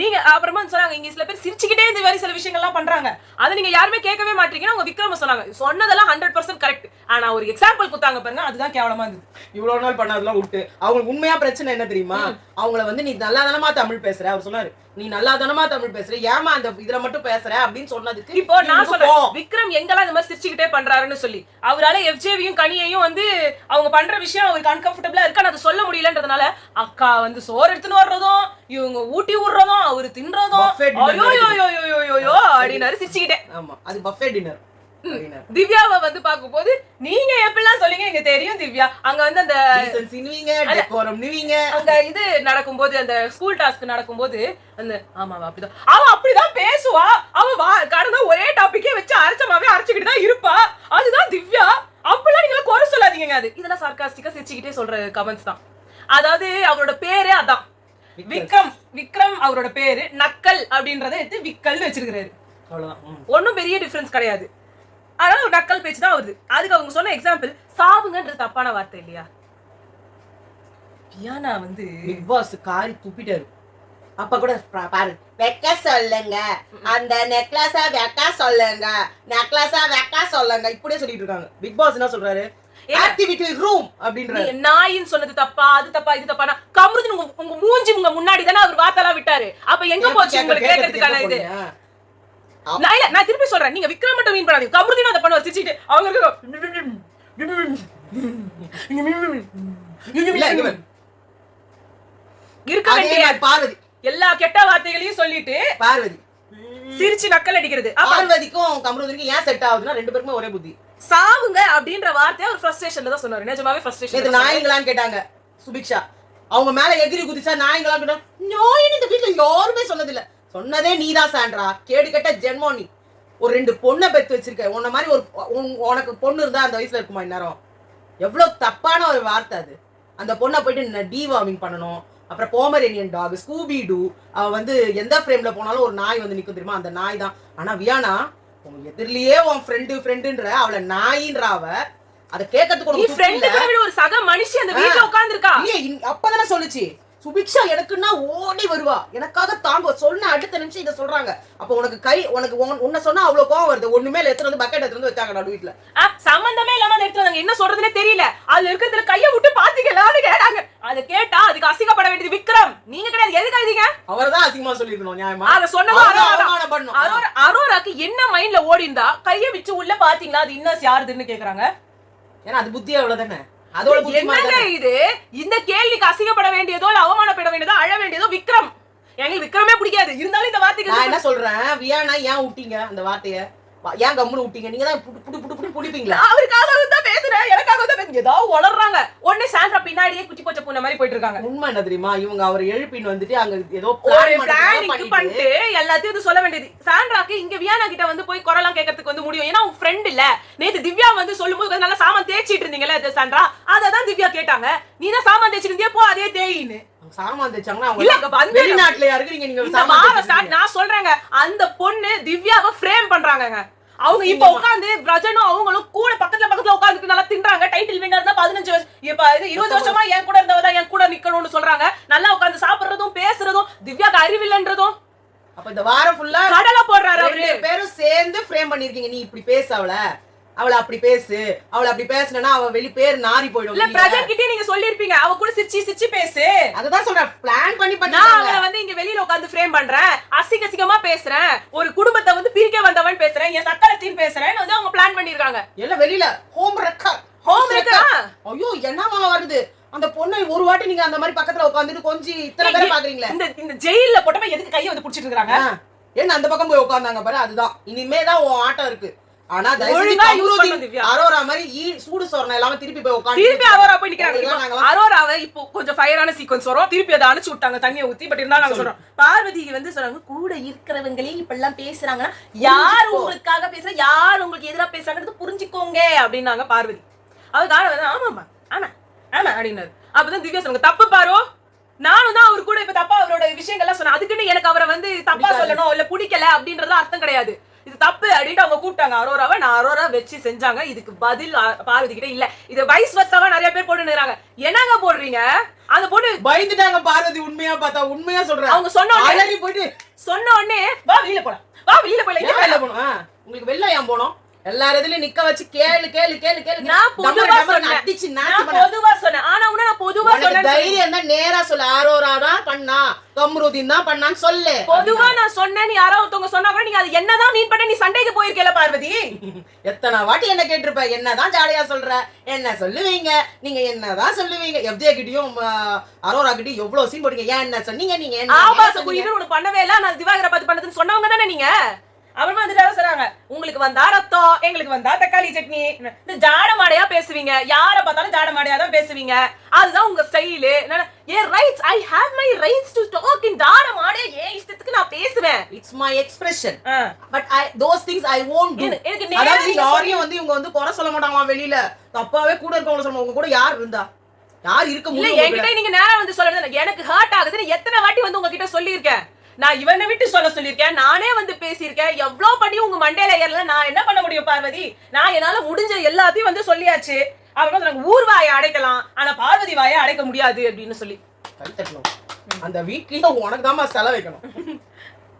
நீங்க அப்புறமா சொன்னாங்க இங்க சில பேர் சிரிச்சுக்கிட்டே இந்த மாதிரி சில விஷயங்கள்லாம் பண்றாங்க, அதை நீங்க யாருமே கேட்கவே மாட்டீங்கன்னா அவங்க விக்ரம் சொன்னாங்க. சொன்னதெல்லாம் 100% கரெக்ட். ஆனா ஒரு எக்ஸாம்பிள் குத்தாங்க பாருங்க, அதுதான் கேவலமா இருந்தது. இவ்வளவு நாள் பண்ணதெல்லாம் விட்டு அவங்களுக்கு உண்மையா பிரச்சனை என்ன தெரியுமா? அவங்கள வந்து நீ நல்லாதானமா தமிழ் பேசுற, அவர் சொன்னாரு நீ நல்லாதானமா தமிழ் பேசுற, ஏமா அந்த இதுல மட்டும் பேசுற அப்படின்னு சொன்னதுக்கு இப்போ நான் சொல்றேன் விக்ரம் எங்கெல்லாம் இந்த மாதிரி சிரிச்சுக்கிட்டே பண்றாருன்னு சொல்லி, அவரால எஃப்ஜேவியும் கனியையும் வந்து அவங்க பண்ற விஷயம் அவருக்கு அன்கம்ஃபர்டபுளா இருக்கு, அதை சொல்ல முடியலன்றதுனால அக்கா வந்து சோறு எடுத்துன்னு வர்றதும் இவங்க ஊட்டி விடுறதும் அவரு தின்றதும் ஐயோ அப்படின்னாரு சிரிச்சுக்கிட்டே. ஆமா, அது பஃபே டின்னர். திவ்யாவை வந்து பாக்கும்போது நீங்க எப்படிலாம் சொல்லிங்க எனக்கு தெரியும் திவ்யா, அங்க வந்து அந்த அங்க இது நடக்கும்போது அந்த ஸ்கூல் டாஸ்க் நடக்கும்போது அந்த ஆமாவா அப்படிதான் அவன் அப்படிதான் பேசுவா, அவன் கடந்த ஒரே டாபிக்கே வச்சு அரைச்சமாவே அரைச்சுக்கிட்டு தான் இருப்பா, அதுதான் திவ்யா. அப்படிலாம் நீங்க குறை சொல்லாதீங்க, அது இதெல்லாம் சார்காஸ்டிக்கா சிரிச்சுக்கிட்டே சொல்ற கமெண்ட்ஸ் தான். அதாவது அவரோட பேரே அதான் விக்ரம் அவரோட பேரு, நக்கல் அப்படின்றத எடுத்து விக்கல்னு வச்சிருக்காரு, அவ்வளவுதான். ஒன்னும் பெரிய டிஃபரன்ஸ் கிடையாது. அதனால ஒரு நக்கல் பேச்சு தான் வருது. அதுக்கு அவங்க சொன்ன எக்ஸாம்பிள் சாவுங்கன்றது தப்பான வார்த்தை இல்லையா? பியானா வந்து பிக் பாஸ் காரி துப்பிட்டாரு. அப்ப கூட பாரு வெக்க சொல்லுங்க, அந்த நெக்லஸா வெக்க சொல்லுங்க, நெக்லஸா வெக்க சொல்லுங்க இப்படியே சொல்லிட்டு இருக்காங்க. பிக் பாஸ் என்ன சொல்றாரு? ஆக்டிவிட்டி ரூம் அப்படின்றாரு. நாயின்னு சொன்னது தப்பா, அது தப்பா, இது தப்பானா கமருது உங்க மூஞ்சி உங்க முன்னாடி தானே அவர் வார்த்தைலாம் விட்டாரு. அப்ப எங்க போச்சு உங்களுக்கு கேட்கறதுக்கான இது? நான் திருப்பி சொல்றேன், நீங்க விக்ரம் மட்டும் மீன் பண்ணாதீங்க, கமருதீன் அதை பண்ணுவார் சிரிச்சிட்டு. அவங்க இருக்க வேண்டிய பார்வதி எல்லா கெட்ட வார்த்தைகளையும் சொல்லிட்டு பார்வதி சிரிச்சு நக்கல் அடிக்கிறது. பார்வதிக்கும் கமருதீனுக்கும் ஏன் செட் ஆகுதுன்னா ரெண்டு பேருக்குமே ஒரே புத்தி. சாவுங்க அப்படின்ற வார்த்தையை ஒரு ஃப்ரஸ்ட்ரேஷன்ல தான் சொன்னாரு. நிஜமாவே ஃப்ரஸ்ட்ரேஷன். இது நாயங்களான்னு கேட்டாங்க சுபிக்ஷா, அவங்க மேல எகிரி குதிச்சா நாயங்களான்னு கேட்டா நோயின்னு இந்த வீட்டுல யாருமே சொன்னதில்ல. சொன்னதே நீதான் சான்றா, கேடு கட்ட ஜென்மோ. நீ ஒரு 2 பொண்ணை பெத்து வச்சிருக்க, உன்ன மாதிரி ஒரு உனக்கு பொண்ணு இருந்தா அந்த வயசுல இருக்குமா இந்நேரம்? எவ்வளவு தப்பான ஒரு வார்த்தை அது. அந்த பொண்ணை போயிட்டு டிவார்மிங் பண்ணணும். அப்புறம் போமரேனியன் டாக் ஸ்கூபி டூ, அவ வந்து எந்த ஃப்ரேம்ல போனாலும் ஒரு நாய் வந்து நிக்கும் தெரியுமா, அந்த நாய் தான். ஆனா வியானா உன் எதிரிலேயே உன் ஃப்ரெண்டுன்ற அவளை நாயின்ற அவ அதை கேட்கறதுக்கு ஒரு சக மனுஷி அந்த வீட்டுல உட்கார்ந்துருக்கா. அப்பதானே சொல்லுச்சு சுபிக்ஷா எனக்குன்னா ஓடி வருவா, எனக்காக தாங்க சொன்ன அடுத்த நிமிஷம் இதை சொல்றாங்க. அப்ப உனக்கு உன்ன சொன்னா அவ்வளவு கோவம் வருது. ஒண்ணுமே எடுத்து வந்து பக்கெட் எடுத்து வந்து வச்சாங்க நடு வீட்டுல. சம்பந்தமே இல்லாம எடுத்து வந்தாங்க. என்ன சொல்றதுனே தெரியல. அதுல இருக்கிறதுல கைய விட்டு பாத்தீங்களான்னு கேட்டாங்க. அதை கேட்டா அதுக்கு அசிங்கப்பட வேண்டியது விக்ரம், நீங்க கிடையாது. எதுக்கு அழுதீங்க? அவர்தான் அசிங்கமா சொல்லிருக்கணும் நியாயமா. அத சொன்னதும் அரோராக்கு என்ன மைண்ட்ல ஓடிந்தா கைய வச்சு உள்ள பாத்தீங்களா அது இன்னும் யாருதுன்னு கேக்குறாங்க. ஏன்னா அது புத்தியா அவ்வளவுதானே. என்னங்க இது? இந்த கேள்விக்கு அசிங்கப்பட வேண்டியதோ அவமானப்பட வேண்டியதோ அழ வேண்டியதோ விக்ரம். எங்களுக்கு விக்ரமே பிடிக்காது. இருந்தாலும் இந்த வார்த்தைக்கு நான் என்ன சொல்றேன், வியானா ஏன் விட்டீங்க அந்த வார்த்தைய? ஏன் கம்முன்னு விட்டீங்க? நீங்க தான் புடி புடிப்பீங்களா? அவருக்காக தான் பேசுறேன், எனக்காக தான் பேசுறேன். ஏதாவது வளர்றாங்க. உடனே சாண்ட்ரா பின்னாடியே குட்டி போச்ச பூனை மாதிரி போயிட்டு இருக்காங்க. உண்மை என்ன தெரியுமா, இவங்க அவர் எழுப்பின்னு வந்துட்டு அங்க ஏதோ பிளானிங் பண்ணிட்டு எல்லாத்தையும் இது சொல்ல வேண்டியது. சாண்ட்ராக்கு இங்க வியானா கிட்ட வந்து போய் குரலாம் கேட்கறதுக்கு வந்து முடியும். ஏன்னா உங்க ஃப்ரெண்ட் இல்ல. நேத்து திவ்யா வந்து சொல்லும்போது நல்லா சாமான் தேய்ச்சிட்டு இருந்தீங்கல்ல சாண்ட்ரா, அததான் திவ்யா கேட்டாங்க. நீ தான் சாமான் தேய்ச்சிட்டு இருந்தியா, போ அதே தேயின்னு. சாமான் தேய்ச்சாங்கன்னா வெளிநாட்டுல இருக்கீங்க நீங்க. நான் சொல்றேங்க, அந்த பொண்ணு திவ்யாவை ஃப்ரேம் பண்றாங்க. அவங்க இப்ப உட்கார்ந்து ரஜனும் அவங்களும் கூட பக்கத்துல உட்கார்ந்துட்டு நல்லா தின்றாங்க. டைட்டில் வின்னர் தான் 15 வருஷம் இப்ப இது 20 வருஷமா என் கூட இருந்தவ தான் என் கூட நிக்கணும்னு சொல்றாங்க. நல்லா உட்கார்ந்து சாப்பிடுறதும் பேசுறதும் திவ்யாக்கு அறிவில்லைன்றதும். அப்ப இந்த வாரம் ஃபுல்லா கடலை போடுறாரு அவரு. பேரும் சேர்ந்து ஃப்ரேம் பண்ணிருக்கீங்க. நீ இப்படி பேச அவளை அப்படி பேசு, அவளை அப்படி பேசுனா அவ வெளி பேர் நாரி போயிடும். இல்ல பிரஜன் கிட்ட நீங்க சொல்லிருப்பீங்க அவ கூட சிரிச்சு பேசு. அததான் சொல்றேன், பிளான் பண்ணி நான் அவளை வந்து இங்க வெளியில உட்கார்ந்து ஃப்ரேம் பண்றேன், அசிங்கமா பேசுறேன், ஒரு குடும்பத்தை வந்து பிரிக்க வந்தவன் பேசுறேன், என் சக்கரத்தின் பேசுறேன்னு வந்து அவங்க பிளான் பண்ணிருக்காங்க. எல்லாம் வெளியில ஹோம் ரெக்கர். ஐயோ என்னமா வருது அந்த பொண்ணை ஒரு வாட்டி நீங்க அந்த மாதிரி பக்கத்துல உட்கார்ந்துட்டு கொஞ்சம் இத்தனை பேரை பாக்குறீங்களா? இந்த ஜெயில்ல போட்டவன் எதுக்கு கையை வந்து புடிச்சிட்டு இருக்காங்க? ஏன்னா அந்த பக்கம் போய் உட்கார்ந்தாங்க பாரு. அதுதான் இனிமேதான் உன் ஆட்டம் இருக்கு. ஆனா அரோரா மாதிரி சூடு சொரணை இல்லாம திருப்பி போய் உட்கார்ந்து திருப்பி அரோரா போய் நிக்கிறாங்க. அரோராவை இப்போ கொஞ்சம் ஃபயரான சீக்வென்ஸ் வரும், திருப்பி அதை அனுப்பிச்சு விட்டாங்க தண்ணியை ஊத்தி. பட் இருந்தாலும் நாங்க சொல்றோம், பார்வதி வந்து சொல்றாங்க கூட இருக்கிறவங்களே இப்ப எல்லாம் பேசுறாங்கன்னா யார் உங்களுக்காக பேசுற, யார் உங்களுக்கு எதிராக பேசுறாங்கிறது புரிஞ்சுக்கோங்க அப்படின்னாங்க பார்வதி. அதுக்காக ஆமாமா ஆமா ஆமா அப்படின்னாரு. அப்பதான் திவ்யா சொன்னாங்க தப்பு பாரோ, நானும் தான் அவரு கூட இப்ப தப்பா அவரோட விஷயங்கள்லாம் சொன்னேன். அதுக்குன்னு எனக்கு அவரை வந்து தப்பா சொல்லணும் இல்ல பிடிக்கல அப்படின்றது அர்த்தம் கிடையாது. இது தப்பு அப்படின்ட்டு அவங்க கூப்பிட்டாங்க அரோராவை. நான் அரோரா வச்சு செஞ்சாங்க. இதுக்கு பதில் பார்வதி கிட்ட இல்ல. இது வைஸ் வர்சாவா நிறைய பேர் போட்டுறாங்க. என்னங்க போடுறீங்க? அந்த பொண்ணு பயந்துட்டாங்க பார்வதி. உண்மையா பார்த்தா உண்மையா சொல்றேன். அவங்க சொன்ன உடனே போயிட்டு சொன்ன உடனே வா வெளியில போலாம், வா வெளியில போலாம். வெளியில போணும். உங்களுக்கு வெளில ஏன் போனோம்? எல்லா இடத்துலயும் நிக்க வச்சு கேளு கேளு கேளு கேளு. நான் பொதுவா சொன்னேன். அடிச்சு நான் பொதுவா சொன்னேன். ஆனா உன்ன நான் பொதுவா சொன்னேன். தைரியம் தான் நேரா சொல்ல. அரோரா தான் பண்ணா, கம்ருதீன் தான் பண்ணான்னு சொல்லு. பொதுவா நான் சொன்னேன். நீ யாரோ ஒருத்தவங்க சொன்னா கூட நீங்க அது என்னதான் மீன் பண்ண நீ சண்டைக்கு போயிருக்கல பார்வதி. எத்தனை வாட்டி என்ன கேட்டிருப்ப? என்னதான் ஜாலியா சொல்ற, என்ன சொல்லுவீங்க நீங்க, என்னதான் சொல்லுவீங்க? எஃப்ஜே கிட்டயும் அரோரா கிட்டயும் எவ்வளவு சீன் போட்டீங்க. ஏன் என்ன சொன்னீங்க நீங்க? ஆபாச குயின்னு ஒண்ணு பண்ணவே இல்ல. நான் திவாகரை பார்த்து பண்ணதுன்னு சொன்னவங்க தானே நீங்க. அப்புறமா வந்துட்டு சொல்றாங்க உங்களுக்கு வந்தா ரத்தம், எங்களுக்கு வந்தா தக்காளி சட்னி. இந்த ஜாட மாடையா பேசுவீங்க. யார பார்த்தாலும் ஜாட மாடையா தான் பேசுவீங்க. அதுதான் உங்க ஸ்டைலு. ஏன் rights, I have my rights to talk in ஜாட மாடையா. ஏன் இஷ்டத்துக்கு நான் பேசுவேன். It's my expression. But those things I won't do. அதாவது யாரையும் வந்து இவங்க வந்து குறை சொல்ல மாட்டாங்க வெளியில. தப்பாவே கூட இருக்கவங்க சொல்லுவாங்க. உங்க கூட யார் இருந்தா, யார் இருக்க முடியும்? என்கிட்ட நீங்க நேரா வந்து சொல்றது எனக்கு ஹர்ட் ஆகுதுன்னு எத்தனை வாட்டி வந்து உங்ககிட்ட சொல்லியிருக்கேன். நான் இவனை விட்டு சொல்ல சொல்லியிருக்கேன். நானே வந்து பேசியிருக்கேன். எவ்வளவு பண்ணி உங்க மண்டையில ஏறல. நான் என்ன பண்ண முடியும் பார்வதி? நான் என்னால முடிஞ்ச எல்லாத்தையும் வந்து சொல்லியாச்சு. அப்புறம் நாங்க ஊர் வாயை அடைக்கலாம், ஆனா பார்வதி வாயை அடைக்க முடியாது அப்படின்னு சொல்லி அந்த வீட்லயும் உனக்கு தான் செலவு வைக்கணும்.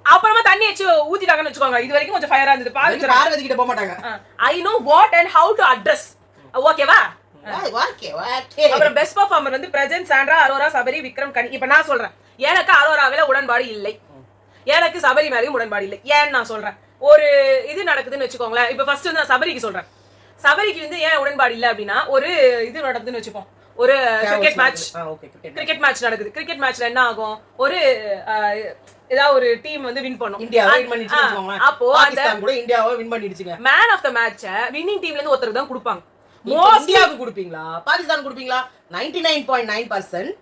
அப்புறமா தண்ணி வச்சு ஊத்திட்டாங்கன்னு வச்சுக்கோங்க. இது வரைக்கும் கொஞ்சம் ஃபயரா இருந்தது. பார்வதி கிட்ட போக மாட்டாங்க. I know what and how to address. ஓகேவா? அப்புறம் பெஸ்ட் பெர்ஃபார்மர் வந்து பிரஜன், சாண்ட்ரா, அரோரா, சபரி, விக்ரம், கனி. இப்ப நான் சொல்றேன், எனக்கு அரோராவில உடன்பாடு இல்லை, எனக்கு சபரி மேலேயும் உடன்பாடு இல்லை. ஏன்னு நான் சொல்றேன். ஒரு இது நடக்குதுன்னு வச்சுக்கோங்களேன். இப்ப ஃபர்ஸ்ட் வந்து நான் சபரிக்கு சொல்றேன். சபரிக்கு வந்து ஏன் உடன்பாடு இல்லை அப்படின்னா, ஒரு இது நடக்குதுன்னு வச்சுப்போம். ஒரு கிரிக்கெட் மேட்ச் நடக்குது. கிரிக்கெட் மேட்ச்ல என்ன ஆகும், ஒரு ஏதாவது ஒரு டீம் வந்து வின் பண்ணும். இந்தியா வின் பண்ணிடுச்சு வச்சுக்கோங்க. அப்போ பாகிஸ்தான் கூட இந்தியாவை வின் பண்ணிடுச்சுங்க. மேன் ஆஃப் தி மேட்சை வின்னிங் டீம்ல இருந்து ஒருத்தருக்கு தான் கொடுப்பாங்க. இந்தியாவுக்கு கொடுப்பீங்களா, பாகிஸ்தான் கொடுப்பீங்களா? 99.9%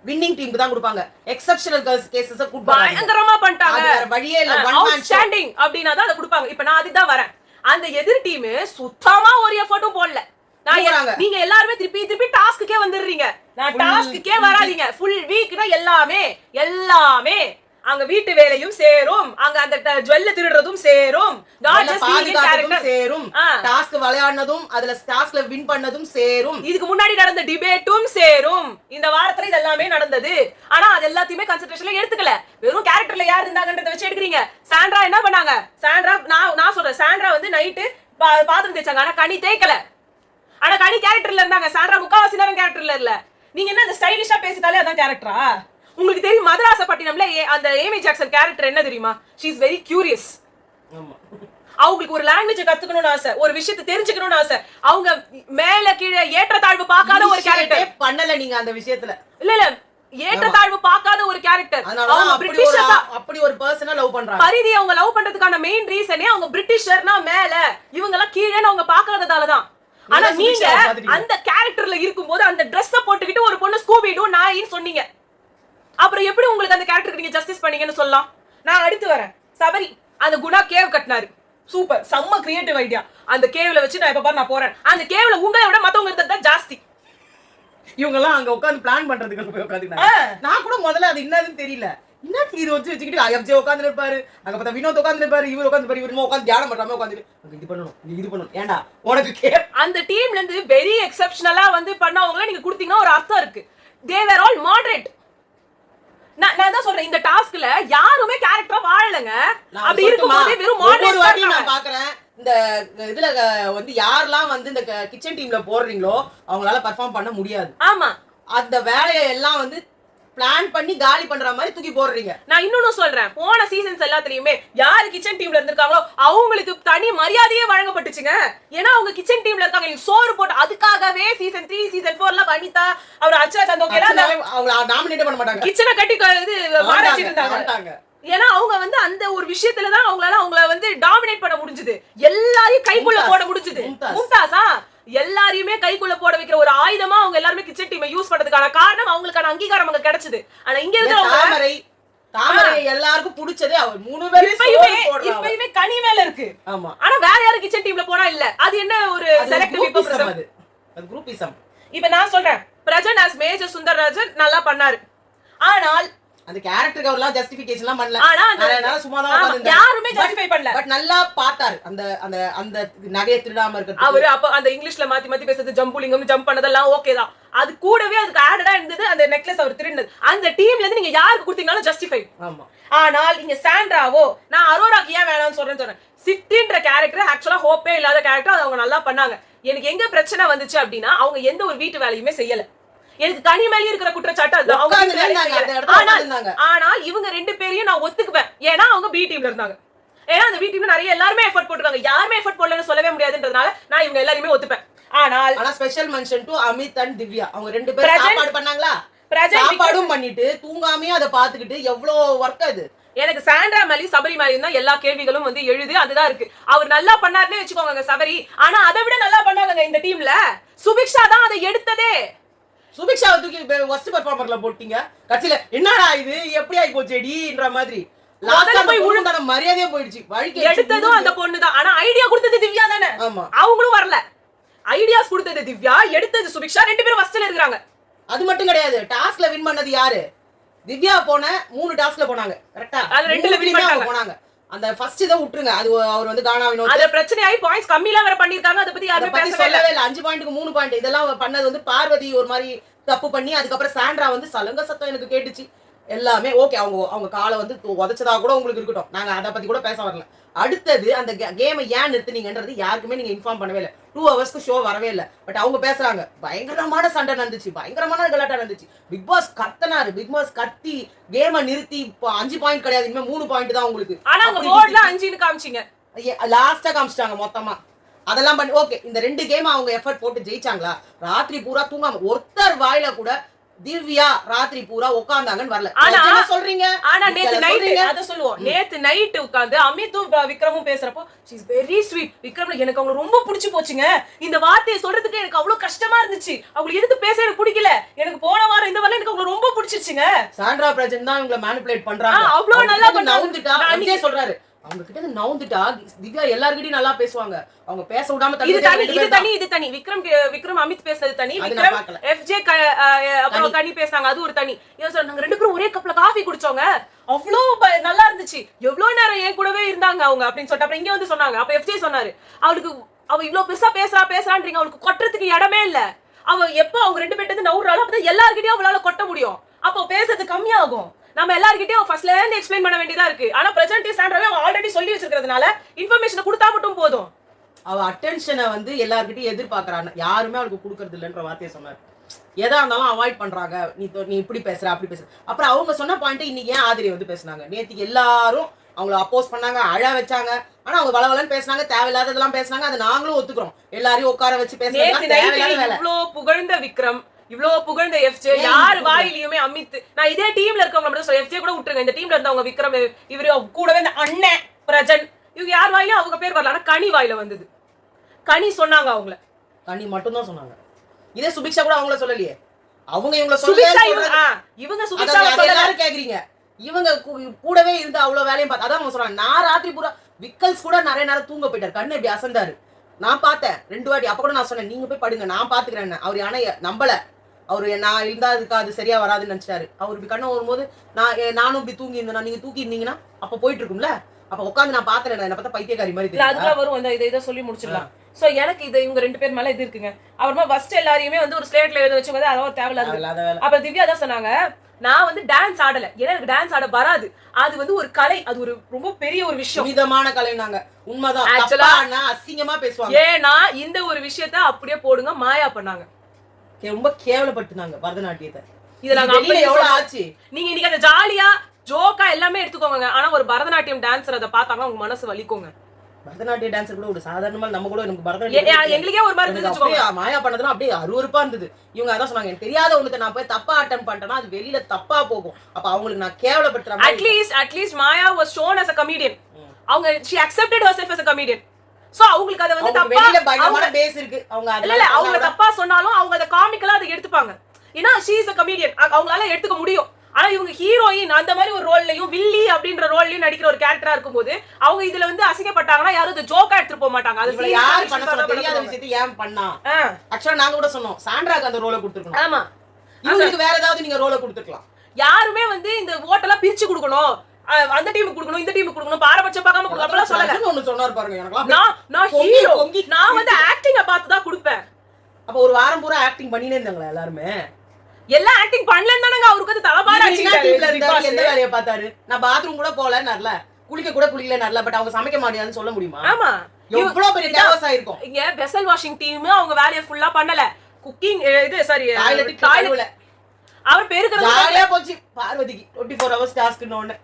வின்னிங் டீமுக்கு தான் கொடுப்பாங்க. எக்செப்ஷனல் கேसेस கொடுப்பாங்க. பயங்கரமா பண்ணிட்டாங்க. வேற வழியே இல்ல. ஒன் மேன் ஸ்டாண்டிங் அப்படினா தான் அத கொடுப்பாங்க. இப்போ நான் அதுக்கு தான் வரேன். அந்த எதிர் டீம் சுத்தமா ஒரு எஃபோர்ட்டும் போடல. நீங்க எல்லாரும் திருப்பி டாஸ்க்குக்கே வந்துடுறீங்க. நான் டாஸ்க்குக்கே வராதீங்க. ஃபுல் வீக்னா எல்லாமே அங்க வீட்டு வேலையும் சேரும், அங்க அந்த ஜுவல்ல திருடுறதும் சேரும், சேரும், டாஸ்க் விளையாடுனதும் அதுல டாஸ்க்ல வின் பண்ணதும் சேரும், இதுக்கு முன்னாடி நடந்த டிபேட்டும் சேரும். இந்த வாரத்துல இது எல்லாமே நடந்தது. ஆனா அது எல்லாத்தையுமே கன்சிடரேஷன்ல எடுத்துக்கல. வெறும் கேரக்டர்ல யார் இருந்தாங்கன்றத வச்சு எடுக்கிறீங்க. சாண்ட்ரா என்ன பண்ணாங்க? சாண்ட்ரா நான் சொல்றேன், சாண்ட்ரா வந்து நைட்டு பாத்ரூம் தேய்ச்சாங்க. ஆனா கனி தேய்க்கல. ஆனா கனி கேரக்டர்ல இருந்தாங்க. சாண்ட்ரா முக்காவாசி நேரம் கேரக்டர்ல இல்ல. நீங்க என்ன அந்த ஸ்டைலிஷா பேசிட்டாலே அதான் கேரக்டரா? உங்களுக்கு தெரியும் மதராசப்பட்டினம்ல அந்த ஏமி ஜாக்சன் கேரக்டர் என்ன தெரியுமா? She is very curious. அவங்களுக்கு ஒரு லாங்குவேஜ் கத்துக்கணும்னு ஆசை, ஒரு விஷயத்தை தெரிஞ்சுக்கணும்னு ஆசை. அவங்க மேல கீழே ஏற்றத்தாழ்வு பார்க்காத ஒரு கேரக்டர் பண்ணல. நீங்க அந்த விஷயத்துல இல்ல ஏற்றத்தாழ்வு பார்க்காத ஒரு கேரக்டர். அவங்க பிரிட்டிஷர்ஸா அப்படி ஒரு பர்சனை லவ் பண்றாங்க. பரிதி அவங்க லவ் பண்றதுக்கான மெயின் ரீசனே அவங்க பிரிட்டிஷர்னா மேல, இவங்க எல்லாம் கீழேன்னு அவங்க பார்க்காததால தான். ஆனா நீங்க அந்த கேரக்டர்ல இருக்கும்போது அந்த ட்ரெஸ்ஸ போட்டுக்கிட்டு ஒரு பொண்ணு ஸ்கூபி டூ நாயின்னு சொன்னீங்க. அப்புறம் எப்படி உங்களுக்கு அந்த கேரக்டருக்கு நீங்க ஜஸ்டிஸ் பண்ணீங்கன்னு சொல்லலாம். நான் அடுத்து வரேன். சபரி அந்த குணா கேவ் கட்டினாரு. சூப்பர், செம்ம கிரியேட்டிவ் ஐடியா. அந்த கேவ்ல வச்சு நான் இப்ப பாரு நான் போறேன். அந்த கேவ்ல உங்களை விட மத்தவங்க இருந்தது தான் ஜாஸ்தி. இவங்க எல்லாம் அங்க உட்கார்ந்து பிளான் பண்றதுக்கு போய் உட்கார்ந்துட்டாங்க. நான் கூட முதல்ல அது என்னதுன்னு தெரியல. என்ன இது வச்சுக்கிட்டு ஐஎஃப்ஜே உட்கார்ந்து இருப்பாரு, அங்க பார்த்தா வினோத் உட்கார்ந்து இருப்பாரு, இவர் உட்கார்ந்து பாரு, இவருமா உட்கார்ந்து தியானம் பண்றாம உட்கார்ந்து இது பண்ணணும். ஏண்டா உனக்கு அந்த டீம்ல இருந்து வெரி எக்ஸெப்ஷனலா வந்து பண்ணவங்க நீங்க கொடுத்தீங்கன்னா ஒரு அர்த்தம் இருக்கு. தே வேர் ஆல் மாடரேட். நான் தான் சொல்றேன், இந்த டாஸ்க்ல யாருமே கேரக்டரா வாழலங்க. அப்படி இருக்கும்போது வெறும் மாடரேட் நான் பாக்குறேன். இந்த இதுல வந்து யாரெல்லாம் வந்து இந்த கிச்சன் டீம்ல போடுறீங்களோ அவங்களால பெர்ஃபார்ம் பண்ண முடியாது. ஆமா, அந்த வேலையை எல்லாம் வந்து பிளான் பண்ணி காலி பண்ற மாதிரி தூக்கி போடுறீங்க. நான் இன்னொன்னு சொல்றேன், போன சீசன்ஸ் எல்லாத்துலயுமே யாரு கிச்சன் டீம்ல இருந்திருக்காங்களோ அவங்களுக்கு தனி மரியாதையே வழங்கப்பட்டுச்சுங்க. ஏன்னா அவங்க கிச்சன் டீம்ல இருக்காங்க. சோறு போட்டு அதுக்காகவே சீசன் 3 சீசன் 4 எல்லாம் வனிதா அவர் அச்சா சந்தோகேலாம் அவங்க நாமினேட் பண்ண மாட்டாங்க. கிச்சனை கட்டி இது வாடச்சிட்டு இருந்தாங்க. ஏன்னா அவங்க வந்து அந்த ஒரு விஷயத்துல தான் அவங்கள வந்து டாமினேட் பண்ண முடிஞ்சது. எல்லாரையும் கைக்குள்ள போட முடிஞ்சது. மும்தாஸா எல்லாரையுமே கைக்குள்ள போட வைக்கிற ஒரு ஆயுதமா அவங்க எல்லாருமே கிச்சன் டீமை யூஸ் பண்றதுக்கான காரணம் அவங்களுக்கான அங்கீகாரம் அங்க கிடைச்சது. ஆனா இங்க இருக்கிறவங்க தாமரை எல்லாருக்கும் பிடிச்சதே அவர் 3 பேரும் இப்பயுமே கனி மேல இருக்கு. ஆமா, ஆனா வேற யாரும் கிச்சன் டீம்ல போனா இல்ல. அது என்ன ஒரு செலக்டிவ் குரூப்பிசம். அது குரூப்பிசம். இப்ப நான் சொல்றேன், பிரஜன் as மேஜர் சுந்தரராஜன் நல்லா பண்ணாரு. ஆனால் அந்த கேரக்டருக்கு அவர்லாம் ஜஸ்டிஃபிகேஷன்லாம் பண்ணல. ஆனா அதனால சும்மா தான் உட்கார்ந்திருந்தாரு. யாருமே ஜஸ்டிஃபை பண்ணல. பட் நல்லா பார்த்தாரு. அந்த அந்த அந்த நகையை திருடாம இருக்கிறது. அவரு அப்ப அந்த இங்கிலீஷ்ல மாத்தி பேசுறது ஜம்புலிங்கம் ஜம்ப் பண்ணதெல்லாம் ஓகே தான். அது கூடவே அதுக்கு ஆடடா இருந்தது அந்த நெக்லஸ் அவர் திருடினது. அந்த டீம்ல இருந்து நீங்க யாருக்கு கொடுத்தீங்கனாலும் ஜஸ்டிஃபை. ஆமா. ஆனால் நீங்க சாண்ட்ராவோ நான் அரோராக்கு ஏன் வேணாம்னு சொல்றேன். சிட்டின்ற கேரக்டர் ஆக்சுவலா ஹோப்பே இல்லாத கேரக்டர். அது அவங்க நல்லா பண்ணாங்க. எனக்கு எங்க பிரச்சனை வந்துச்சு அப்படின்னா அவங்க எந்த ஒரு வீட்டு வேலையுமே செய்யல. எனக்கு கனி மேலே இருக்கிற குற்றச்சாட்டு அதுதான். ஆனால் இவங்க 2 பேரையும் நான் ஒத்துக்குவேன். ஏன்னா அவங்க பி டீம்ல இருந்தாங்க. ஏன்னா அந்த பி டீம்ல நிறைய எல்லாருமே எஃபர்ட் போட்டுருக்காங்க. யாருமே எஃபர்ட் போடலன்னு சொல்லவே முடியாதுன்றதுனால நான் இவங்க எல்லாரையுமே ஒத்துப்பேன். ஆனா special mention to Amit and Divya. அவங்க 2 பேரும் சாப்பாடு பண்ணாங்களா? சாப்பாடும் பண்ணிட்டு தூங்காமையும் அதை பாத்துக்கிட்டு எவ்வளவு ஒர்க் அது. எனக்கு சாண்ட்ரா மேலி சபரி மேலி தான் எல்லா கேள்விகளும் வந்து எழுது. அதுதான் இருக்கு. அவர் நல்லா பண்ணாருன்னு வச்சுக்கோங்க சபரி. ஆனா அதை விட நல்லா பண்ணாங்க இந்த டீம்ல. சுபிக்ஷா தான் அதை எடுத்ததே. சுபிக்ஷாவை தூக்கி ஃபர்ஸ்ட் பெர்ஃபார்மர்ல போட்டீங்க. கடைசில என்னடா இது எப்படி ஆகி போச்சேடின்ற மாதிரி லாஸ்ட்ல போய் உழுந்தான மரியாதையே போயிடுச்சு. வழிக்கு எடுத்ததும் அந்த பொண்ணு தான். ஆனா ஐடியா கொடுத்தது திவ்யா தானே. ஆமா. அவங்களும் வரல. ஐடியாஸ் கொடுத்தது திவ்யா, எடுத்தது சுபிக்ஷா. 2 பேரும் ஃபர்ஸ்ட்ல இருக்காங்க. அது மட்டும் கிடையாது. டாஸ்க்ல வின் பண்ணது யாரு? திவ்யா போன 3 டாஸ்க்ல போனாங்க. கரெக்ட்டா? அது 2ல வின் போனாங்க. அந்த ஃபர்ஸ்ட் இத விட்டுருங்க. அது அவர் வந்து கானா வினோத். அது பிரச்சனை ஆயி பாயிண்ட்ஸ் கம்மியா வேற பண்ணிருக்காங்க. அத பத்தி யாரும் பேசவே இல்ல. 5 பாயிண்ட்க்கு 3 பாயிண்ட் இதெல்லாம் பண்ணது வந்து பார்வதி ஒரு மாதிரி தப்பு பண்ணி அதுக்கு அப்புறம் சாண்ட்ரா வந்து சலங்க சத்தம் எனக்கு கேட்டுச்சு. எல்லாமே ஓகே. அவங்க காலை வந்து உதைச்சதா கூட உங்களுக்கு இருக்கட்டும். நாங்க அத பத்தி கூட பேச வரல. அடுத்தது அந்த கேமை ஏன் நிறுத்துனீங்கன்றது யாருக்குமே நீங்க இன்ஃபார்ம் பண்ணவே இல்லை. 2 ஹவர்ஸ்க்கு ஷோ வரவே இல்லை. பட் அவங்க பேசுறாங்க பயங்கரமான சண்டை நடந்துச்சு, பயங்கரமான கலாட்டா நடந்துச்சு. பிக் பாஸ் கத்தனாரு. பிக் பாஸ் கத்தி கேமை நிறுத்தி 5 பாயிண்ட் கிடையாது, இனிமே 3 பாயிண்ட் தான் உங்களுக்கு. ஆனா அந்த போர்ட்ல 5ன்னு காமிச்சீங்க. லாஸ்டா காமிச்சிட்டாங்க மொத்தமா. அதெல்லாம் பண்ணி ஓகே. இந்த 2 கேம் அவங்க எஃபர்ட் போட்டு ஜெயிச்சாங்களா? ராத்திரி பூரா தூங்காம ஒருத்தர் வாயில கூட திவ்யா ராத்திரி பூரா உட்கார்ந்தாங்கன்னு வரல. ஆனா சொல்றீங்க. ஆனா நேத்து நைட் அத சொல்லுவோம். நேத்து நைட் உட்கார்ந்து அமித்தும் விக்ரமும் பேசுறப்போ she is very sweet. விக்ரம்ல எனக்கு அவங்க ரொம்ப பிடிச்சு போச்சுங்க. இந்த வார்த்தையை சொல்றதுக்கு எனக்கு அவ்வளவு கஷ்டமா இருந்துச்சு. அவங்க எதுக்கு பேச எனக்கு பிடிக்கல. எனக்கு போன வாரம் இந்த வாரம் எனக்கு அவங்க ரொம்ப பிடிச்சிருச்சுங்க. சாண்ட்ரா பிரஜன் தான் இவங்களை மேனிபுலேட் பண்றாங்க. அவ்வளவு நல்லா பண்ணாங்க. அன்னைக்கே சொல்றாரு அவங்க கிட்ட நவுந்துட்டா திவ்யா எல்லார்கிட்டயும் நல்லா பேசுவாங்க. அவங்க பேச விடாம இது தனி விக்ரம் அமித் பேசுறது தனி. விக்ரம் FJ அப்புறம் கனி பேசுறாங்க. அது ஒரு தனி. நாங்க 2 பேரும் ஒரே கப்ல காஃபி குடிச்சோங்க. அவ்வளவு நல்லா இருந்துச்சு. எவ்வளவு நேரம் என் கூடவே இருந்தாங்க அவங்க அப்படின்னு சொல்லிட்டு அப்புறம் இங்க வந்து சொன்னாங்க. அப்ப FJ சொன்னாரு அவ இவ்வளவு பெருசா பேசுறான்றீங்க. அவளுக்கு கொட்டுறதுக்கு இடமே இல்ல. அவ எப்ப அவங்க 2 பேர்ட்டு நவுறாலும் அப்பதான் எல்லார்கிட்டயும் அவளால கொட்ட முடியும். அப்போ பேசுறது கம்மியாகும். நம்ம எல்லார்கிட்டயும் ஃபர்ஸ்ட்ல இருந்து எக்ஸ்பிளைன் பண்ண வேண்டியதா இருக்கு. ஆனா பிரசன்ட் சாண்ட்ராவே அவ ஆல்ரெடி சொல்லி வச்சிருக்கிறதுனால இன்ஃபர்மேஷன் கொடுத்தா மட்டும் போதும். அவ அட்டென்ஷனை வந்து எல்லார்கிட்டயும் எதிர்பார்க்கறாங்க. யாருமே அவளுக்கு கொடுக்கறது இல்லன்ற வார்த்தையை சொன்னார். எதா இருந்தாலும் அவாய்ட் பண்றாங்க. நீ இப்படி பேசுற அப்படி பேசுற. அப்புறம் அவங்க சொன்ன பாயிண்ட் இன்னைக்கு ஏன் ஆதிரி வந்து பேசுனாங்க. நேத்துக்கு எல்லாரும் அவங்கள அப்போஸ் பண்ணாங்க, அழ வச்சாங்க. ஆனா அவங்க வளவலன்னு பேசினாங்க, தேவையில்லாததெல்லாம் பேசினாங்க. அதை நாங்களும் ஒத்துக்கிறோம். எல்லாரையும் உட்கார வச்சு பேசுறாங்க. இவ்வளவு புகழ்ந்த விக்ரம், இவ்வளவு புகழ்ந்த FJ, யார் வாயிலையுமே அமித், நான் இதே டீம்ல இருக்கவங்க மட்டும் சொல்ல, FJ கூட விட்டுருங்க. இந்த டீம்ல இருந்தவங்க விக்ரம், இவரு கூடவே இந்த அண்ணன் பிரஜன், இவங்க யார் வாயிலும் அவங்க பேர் வரல. ஆனா கனி வாயில வந்தது. கனி சொன்னாங்க. அவங்கள கனி மட்டும் தான் சொன்னாங்க. இதே சுபிக்ஷா கூட அவங்கள சொல்லலையே. அவங்க இவங்கள சொல்லல. இவங்க சுபிக்ஷா எல்லாரும் கேக்குறீங்க. இவங்க கூடவே இருந்து அவ்வளவு வேலையும் பார்த்து அதான் அவங்க சொல்றாங்க. நான் ராத்திரி பூரா விக்கல்ஸ் கூட நிறைய நேரம் தூங்க போயிட்டாரு. கண்ணு இப்படி அசந்தாரு. நான் பார்த்தேன் 2 வாட்டி. அப்ப கூட நான் சொன்னேன் நீங்க போய் படுங்க, நான் பாத்துக்கிறேன். அவர் ஆனா நம்பல. அவரு நான் இருந்தா அதுக்கு அது சரியா வராதுன்னு நினைச்சாரு. அவர் இப்படி கண்ணு வரும்போது நானும் இப்படி தூங்கி இருந்தேன். நீங்க தூக்கி இருந்தீங்கன்னா அப்ப போயிட்டு இருக்கும்ல. அப்ப உட்காந்து நான் பாக்குறேன். என்ன பார்த்தா பைத்தியக்காரி மாதிரி தெரியல. அதுதான் வரும். அந்த இதை சொல்லி முடிச்சிடலாம். சோ எனக்கு இது இவங்க 2 பேர் மேல இது இருக்குங்க. அப்புறமா ஃபர்ஸ்ட் எல்லாரையுமே வந்து ஒரு ஸ்லேட்ல எழுத வச்சு வந்து அதாவது தேவையில்லாத. அப்ப திவ்யா தான் சொன்னாங்க நான் வந்து டான்ஸ் ஆடல. ஏன்னா எனக்கு டான்ஸ் ஆட வராது. அது வந்து ஒரு கலை. அது ஒரு ரொம்ப பெரிய ஒரு விஷயம். விதமான கலைனாங்க. உண்மைதான். ஆக்சுவலா அசிங்கமா பேசுவாங்க. ஏன்னா இந்த ஒரு விஷயத்த அப்படியே போடுங்க மாயா பண்ணாங்க. ரொம்ப கேவலப்பட்டுனாங்க பரதநாட்டியத்தை. இதுல நாங்க எவ்வளவு ஆச்சு. நீங்க இன்னைக்கு அந்த ஜாலியா ஜோக்கா எல்லாமே எடுத்துக்கோங்க. ஆனா ஒரு பரதநாட்டியம் டான்சர் அதை பார்த்தாங்க உங்க மனசு வலிக்குங்க. பரதநாட்டிய டான்சர் கூட ஒரு சாதாரணமா நம்ம கூட நமக்கு பரதநாட்டியம் எங்களுக்கே ஒரு மாதிரி இருந்துச்சு. மாயா பண்ணதுலாம் அப்படியே அருவருப்பா இருந்தது. இவங்க அதான் சொன்னாங்க எனக்கு தெரியாத ஒண்ணுத்தை நான் போய் தப்பா அட்டம் பண்றேன்னா அது வெளியில தப்பா போகும். அப்ப அவங்களுக்கு நான் கேவலப்படுத்துறேன். At least Maya was shown as a comedian. அவங்க she accepted herself as a comedian. So அவங்களுக்கு அத வந்து தப்பா வெளியில பயங்கரமான பேஸ் இருக்கு. அவங்க இல்ல அவங்க தப்பா சொன்னாலும் அவங்க அத காமிக்கலா அதை எடுத்துப்பாங்க. ஏன்னா she is a comedian. அவங்களால எடுத்துக்க முடியும். ஆனா இவங்க ஹீரோயின் அந்த மாதிரி ஒரு ரோல்லையும் வில்லி அப்படின்ற ரோல்லையும் நடிக்கிற ஒரு கேரக்டரா இருக்கும்போது அவங்க இதுல வந்து அசிங்கப்பட்டாங்கன்னா யாரும் இத ஜோக்கா எடுத்துட்டு போக மாட்டாங்க. அது யார் பண்ண சொல்ல தெரியாத விஷயத்தை ஏன் பண்ணா. ஆக்சுவலா நாங்க கூட சொன்னோம் சாண்ட்ராக்கு அந்த ரோலை கொடுத்துருக்கணும். ஆமா இவங்களுக்கு வேற ஏதாவது நீங்க ரோலை கொடுத்துக்கலாம். யாருமே வந்து இந்த ஓட்டெல்லாம் பிரிச்சு கொடுக்கணும், அந்த டீமுக்கு கொடுக்கணும், இந்த டீமுக்கு கொடுக்கணும், பாரபட்சம் பார்க்காம கொடுக்கணும் அப்பலாம் சொல்லல. ஒன்னு சொன்னார் பாருங்க, எனக்கு நான் ஹீரோ, நான் வந்து ஆக்டிங்க பார்த்து தான் கொடுப்பேன். அப்ப ஒரு வாரம் பூரா ஆக்டிங் பண்ணினே இருந்தாங்களா எல்லாருமே? எல்லாம் ஆக்டிங் பண்ணலன்னு தானங்க அவருக்கு வந்து தலபாரா அடிச்சிட்டாரு. எந்த வேலையை பார்த்தாரு? நான் பாத்ரூம் கூட போல நல்ல, குளிக்க கூட குளிக்கல நல்ல, பட் அவங்க சமைக்க மாட்டாங்கன்னு சொல்ல முடியுமா? ஆமா, எவ்வளவு பெரிய கேவஸ் ஆயிருக்கும். இங்க வெசல் வாஷிங் டீம் அவங்க வேலையை ஃபுல்லா பண்ணல, குக்கிங் இது சாரி டாய்லெட் அவர் பேருக்கு ஜாலியா போச்சு பார்வதிக்கு 24 hours டாஸ்க்னு ஒண்ணு.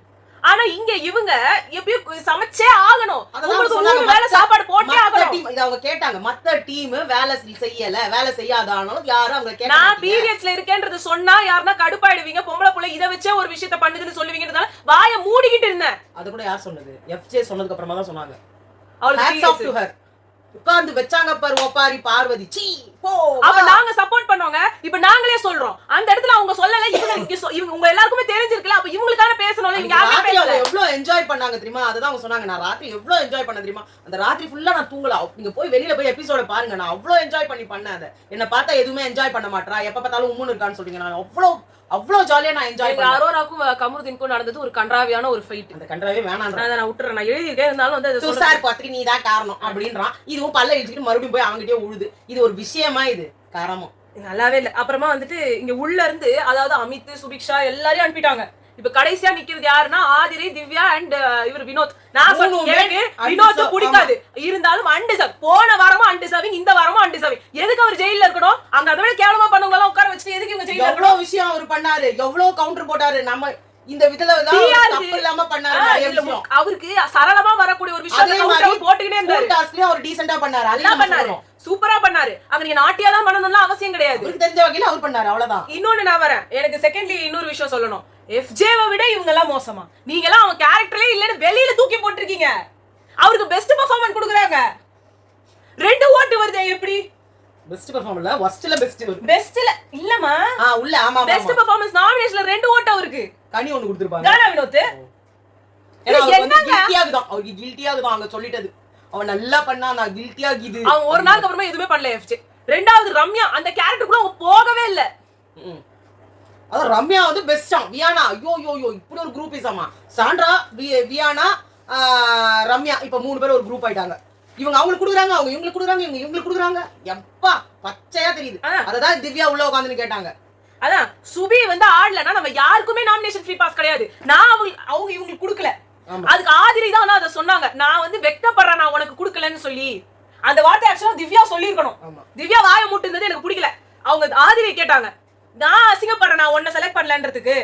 ஆனா இங்க இவங்க எப்படியும் சமைச்சே ஆகணும், உங்களுக்கு ஒரு வேளை சாப்பாடு போட்டே ஆகணும். இத அவங்க கேட்டாங்க, மத்த டீம் வேலை செய்யல, வேலை செய்யாதானாலும் யாரும் அவங்க கேட்டாங்க. நான் பீரியட்ஸ்ல இருக்கேன்றது சொன்னா யாருன்னா கடுப்பாயிடுவீங்க, பொம்பளை புள்ள இத வச்சே ஒரு விஷயத்தை பண்ணுதுன்னு சொல்லுவீங்கன்றதால வாயை மூடிக்கிட்டு இருந்தேன். அது கூட யார் சொன்னது? எஃப்ஜே சொன்னதுக்கு அப்புறமா தான் சொன்னாங்க. Hats off to her. உட்கார்ந்து வெச்சாங்க பாரு ஒப்பாரி பார்வதி. சீ போ. அப்ப நாங்க சப்போர்ட் பண்ணோங்க, இப்ப நாங்களே சொல்றோம். அந்த இடத்துல அவங்க சொல்லல, இவங்க உங்க எல்லாருக்குமே தெரிஞ்சிருக்கல, அப்ப இவங்களுக்கான பேசணும்ல. இவங்க யாருமே பேசல. எவ்வளவு என்ஜாய் பண்ணாங்க தெரியுமா? அதுதான் அவங்க சொன்னாங்க. நான் ராத்திரி எவ்வளவு என்ஜாய் பண்ண தெரியுமா? அந்த ராத்திரி ஃபுல்லா நான் தூங்கல. நீங்க போய் வெளியில போய் எபிசோட பாருங்க, நான் அவ்வளவு என்ஜாய் பண்ணேன். அதை என்ன பார்த்தா எதுவுமே என்ஜாய் பண்ண மாட்டா, எப்ப பார்த்தாலும் உம்முன்னு இருக்கான்னு சொல்றீங்க. நான் அவ்வளவு ஜாலியா நான் என்ஜாய் பண்ணேன். அரோராக்கும் கமருதீனுக்கும் நடந்தது ஒரு கன்றாவியான ஒரு ஃபைட். அந்த கன்றாவே வேணாம், நான் விட்டுறேன். நான் எழுதிட்டே இருந்தாலும் வந்து சார் பார்த்துக்கு நீ தான் காரணம் அப்படின்றான். இதுவும் பல்ல இழுத்துட்டு மறுபடியும் போய் அவங்ககிட்டயே உழுது. இது ஒரு விஷயமா? இது காரணம் நல்லாவே இல்ல. அப்புறமா வந்துட்டு இங்க உள்ள இருந்து அதாவது அமித், சுபிக்ஷா எல்லாரையும் அனுப்பிட்டாங்க. இப்ப கடைசியா நிக்கிறது யாருன்னா ஆதிரி, திவ்யா அண்ட் இவர் வினோத். நான் சொல்றேன், எனக்கு வினோத் பிடிக்காது, இருந்தாலும் அன்டிசர்வ். போன வாரமும் அன்டிசர்விங், இந்த வாரமும் அன்டிசர்விங். எதுக்கு அவர் ஜெயில இருக்கணும்? அங்க அதை விட கேவலமா பண்ணவங்க எல்லாம் உட்கார வச்சுட்டு எதுக்கு இவங்க ஜெயில? எவ்வளவு விஷயம் அவர் பண்ணாரு, எவ்வளவு கவுண்டர் போட்டாரு. நம்ம இந்த விதல தப்பு இல்லாம பண்ணாரு நிறைய விஷயம். அவருக்கு சரளமா வரக்கூடிய ஒரு விஷயத்தை கவுண்டர் போட்டுக்கிட்டே இருந்தாரு. டாஸ்க்லயே அவர் டீசென்ட்டா பண்ணாரு, அதெல்லாம் பண்ணாரு, சூப்பரா பண்ணாரு. அங்க நீங்க நாட்டியா தான் பண்ணணும்லாம் அவசியம் கிடையாது, அவருக்கு தெரிஞ்ச வகையில அவர் பண்ணாரு, அவ்வளவுதான். இன்னொன்னு நான் வரேன், எனக்கு செகண்ட்லி இன்னொரு விஷயம் சொல்லணும். எஃப்ஜேவை விட இவங்க எல்லாம் மோசமா? நீங்க எல்லாம் அவங்க கேரக்டரே இல்லன்னு வெளியில தூக்கி போட்டுருக்கீங்க. அவருக்கு பெஸ்ட் பெர்ஃபார்மன்ஸ் கொடுக்குறாங்க, 2 ஓட்டு வருது. எப்படி பெஸ்ட் பெர்ஃபார்மன்ஸ்ல வர்ஸ்ட்ல பெஸ்ட்ல இல்லமா? உள்ள ஆமா பெஸ்ட் பெர்ஃபார்மன்ஸ் நாமினேஷன்ல 2 ஓட்டு அவருக்கு. கனி ஒன்னு கொடுத்திருப்பாங்க. தானா வினோத்? அவருக்கு கில்ட்டியா இருக்குதான் அங்க சொல்லிட்டது. அவன் நல்லா பண்ணா, நான் கில்ட்டியா இது. அவன் ஒரு நாளுக்கு அப்புறமா எதுவுமே பண்ணல எஃப்ஜே. ரெண்டாவது ரம்யா, அந்த கேரக்டருக்குள்ள அவங்க போகவே இல்ல. அதான் ரம்யா வந்து பெஸ்டா. வியானா ஐயோ இப்படி ஒரு குரூப் இசாமா. சாண்ட்ரா, வியானா, ரம்யா இப்ப 3 பேர் ஒரு குரூப் ஆயிட்டாங்க. இவங்க அவங்களுக்கு கொடுக்குறாங்க, அவங்க இவங்களுக்கு கொடுக்குறாங்க, இவங்க இவங்களுக்கு கொடுக்குறாங்க. எப்பா பச்சையா தெரியுது. அததான் திவ்யா உள்ள உட்காந்துன்னு கேட்டாங்க. அதான் சுபி வந்து ஆடலன்னா நம்ம யாருக்குமே நாமினேஷன் ஃப்ரீ பாஸ் கிடையாது. நான் அவங்க இவங்களுக்கு கொடுக்கல, அதுக்கு ஆதிரி தான் அதை சொன்னாங்க. நான் வந்து வெக்கப்படுறேன், நான் உனக்கு கொடுக்கலன்னு சொல்லி. அந்த வார்த்தை ஆக்சுவலா திவ்யா சொல்லியிருக்கணும். திவ்யா வாயை மூட்டுனது எனக்கு பிடிக்கல. அவங்க ஆதிரி கேட்டாங்க, நான் அசிங்கப்படுறேன், நான் உன்னை செலக்ட் பண்ணலன்றதுக்கு.